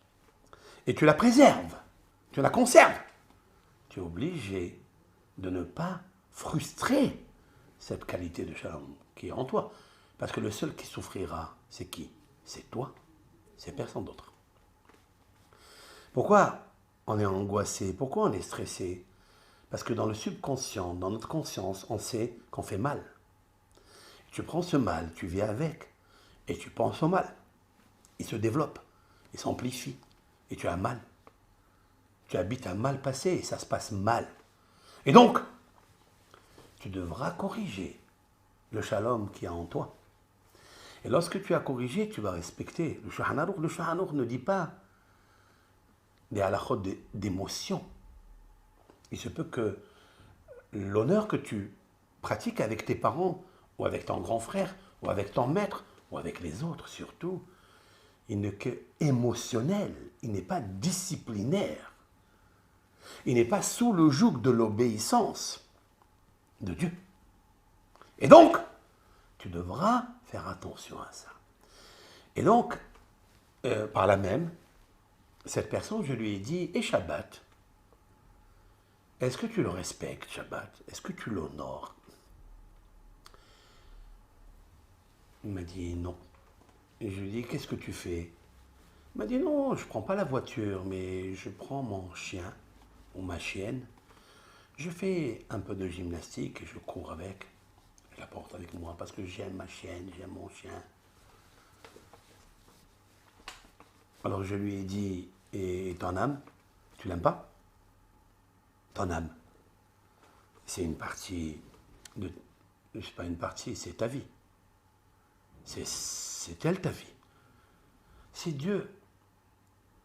et tu la préserves, tu la conserves, tu es obligé de ne pas frustrer cette qualité de shalom qui est en toi. Parce que le seul qui souffrira, c'est qui? C'est toi, c'est personne d'autre. Pourquoi on est angoissé? Pourquoi on est stressé? Parce que dans le subconscient, dans notre conscience, on sait qu'on fait mal. Tu prends ce mal, tu vis avec, et tu penses au mal. Il se développe, il s'amplifie, et tu as mal. Tu habites un mal passé, et ça se passe mal. Et donc, tu devras corriger le shalom qui est en toi. Et lorsque tu as corrigé, tu vas respecter. Le Shulchan Aruch ne dit pas des halakhot d'émotion. Il se peut que l'honneur que tu pratiques avec tes parents, ou avec ton grand frère, ou avec ton maître, ou avec les autres surtout, il n'est que émotionnel, il n'est pas disciplinaire. Il n'est pas sous le joug de l'obéissance de Dieu. Et donc, tu devras faire attention à ça. Et donc, par là même, cette personne, je lui ai dit, et Shabbat, Est-ce que tu le respectes, Shabbat? Est-ce que tu l'honores? Il m'a dit non. Et je lui ai dit, qu'est-ce que tu fais? Il m'a dit, non, je ne prends pas la voiture, mais je prends mon chien ou ma chienne. Je fais un peu de gymnastique et je cours avec. Je la porte avec moi parce que j'aime ma chienne, j'aime mon chien. Alors je lui ai dit, et ton âme, tu l'aimes pas? Ton âme, c'est une partie de... C'est pas une partie, c'est ta vie. C'est elle ta vie. Si Dieu,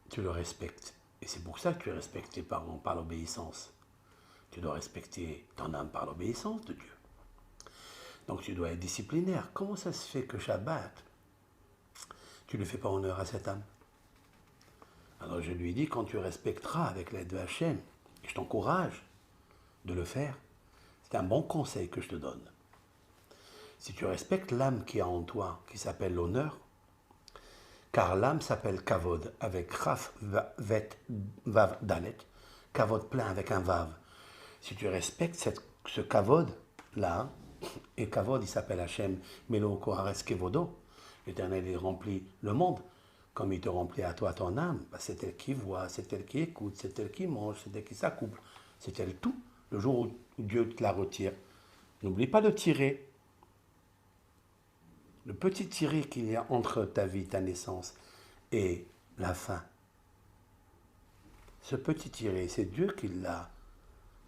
tu le respectes, et c'est pour ça que tu respectes tes parents par l'obéissance, tu dois respecter ton âme par l'obéissance de Dieu. Donc tu dois être disciplinaire. Comment ça se fait que Shabbat, tu ne fais pas honneur à cette âme? Alors je lui ai dit, quand tu respecteras avec l'aide de Hachem, je t'encourage de le faire, c'est un bon conseil que je te donne. Si tu respectes l'âme qui est en toi, qui s'appelle l'honneur, car l'âme s'appelle Kavod, avec Raf, Vet, Vav, Dalet, Kavod plein avec un Vav. Si tu respectes ce Kavod-là, et Kavod, il s'appelle Hachem, Melo Kohares Kevodo, l'Éternel, il remplit le monde, comme il te remplit à toi ton âme, bah, c'est elle qui voit, c'est elle qui écoute, c'est elle qui mange, c'est elle qui s'accouple, c'est elle tout. Le jour où Dieu te la retire, n'oublie pas de tirer. Le petit tiré qu'il y a entre ta vie, ta naissance et la fin. Ce petit tiré, c'est Dieu qui l'a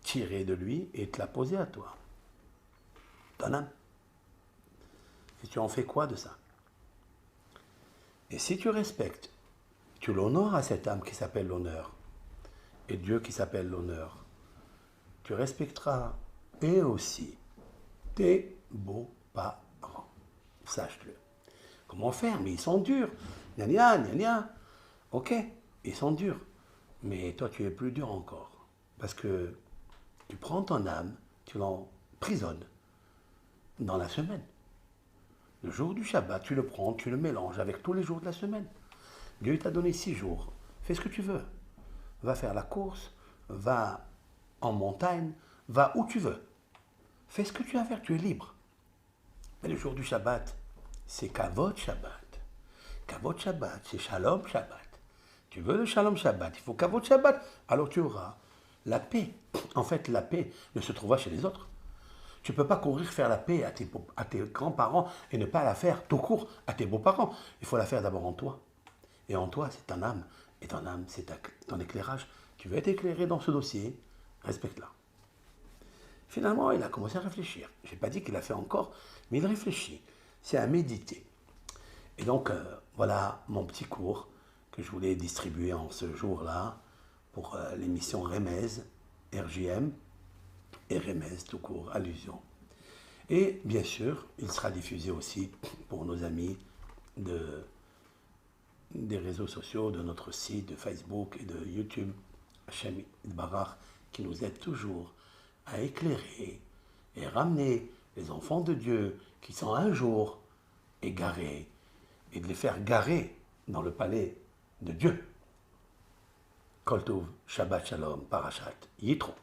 tiré de lui et te l'a posé à toi. Ton âme. Et tu en fais quoi de ça? Et si tu respectes, tu l'honores à cette âme qui s'appelle l'honneur, et Dieu qui s'appelle l'honneur, tu respecteras et aussi tes beaux-parents. Sache-le. Comment faire? Mais ils sont durs. Gna gna, gna gna. Ok, ils sont durs. Mais toi, tu es plus dur encore. Parce que tu prends ton âme, tu l'emprisonnes dans la semaine. Le jour du Shabbat, tu le prends, tu le mélanges avec tous les jours de la semaine. Dieu t'a donné 6 jours. Fais ce que tu veux. Va faire la course, va en montagne, va où tu veux. Fais ce que tu as à faire, tu es libre. Mais le jour du Shabbat, c'est Kavod Shabbat. Kavod Shabbat, c'est Shalom Shabbat. Tu veux le Shalom Shabbat, il faut Kavod Shabbat, alors tu auras la paix. En fait, la paix ne se trouve pas chez les autres. Tu ne peux pas courir faire la paix à tes grands-parents et ne pas la faire tout court à tes beaux-parents. Il faut la faire d'abord en toi. Et en toi, c'est ton âme. Et ton âme, c'est ton éclairage. Tu veux être éclairé dans ce dossier, respecte-la. Finalement, il a commencé à réfléchir. Je n'ai pas dit qu'il a fait encore, mais il réfléchit. C'est à méditer. Et donc, voilà mon petit cours que je voulais distribuer en ce jour-là pour l'émission Remez, RJM, et Remez, tout court, allusion. Et bien sûr, il sera diffusé aussi pour nos amis des réseaux sociaux, de notre site, de Facebook et de YouTube, Hachem Barach, qui nous aide toujours à éclairer et ramener les enfants de Dieu qui sont un jour égarés et de les faire garer dans le palais de Dieu. Kol Tov, Shabbat Shalom, Parashat Yitro.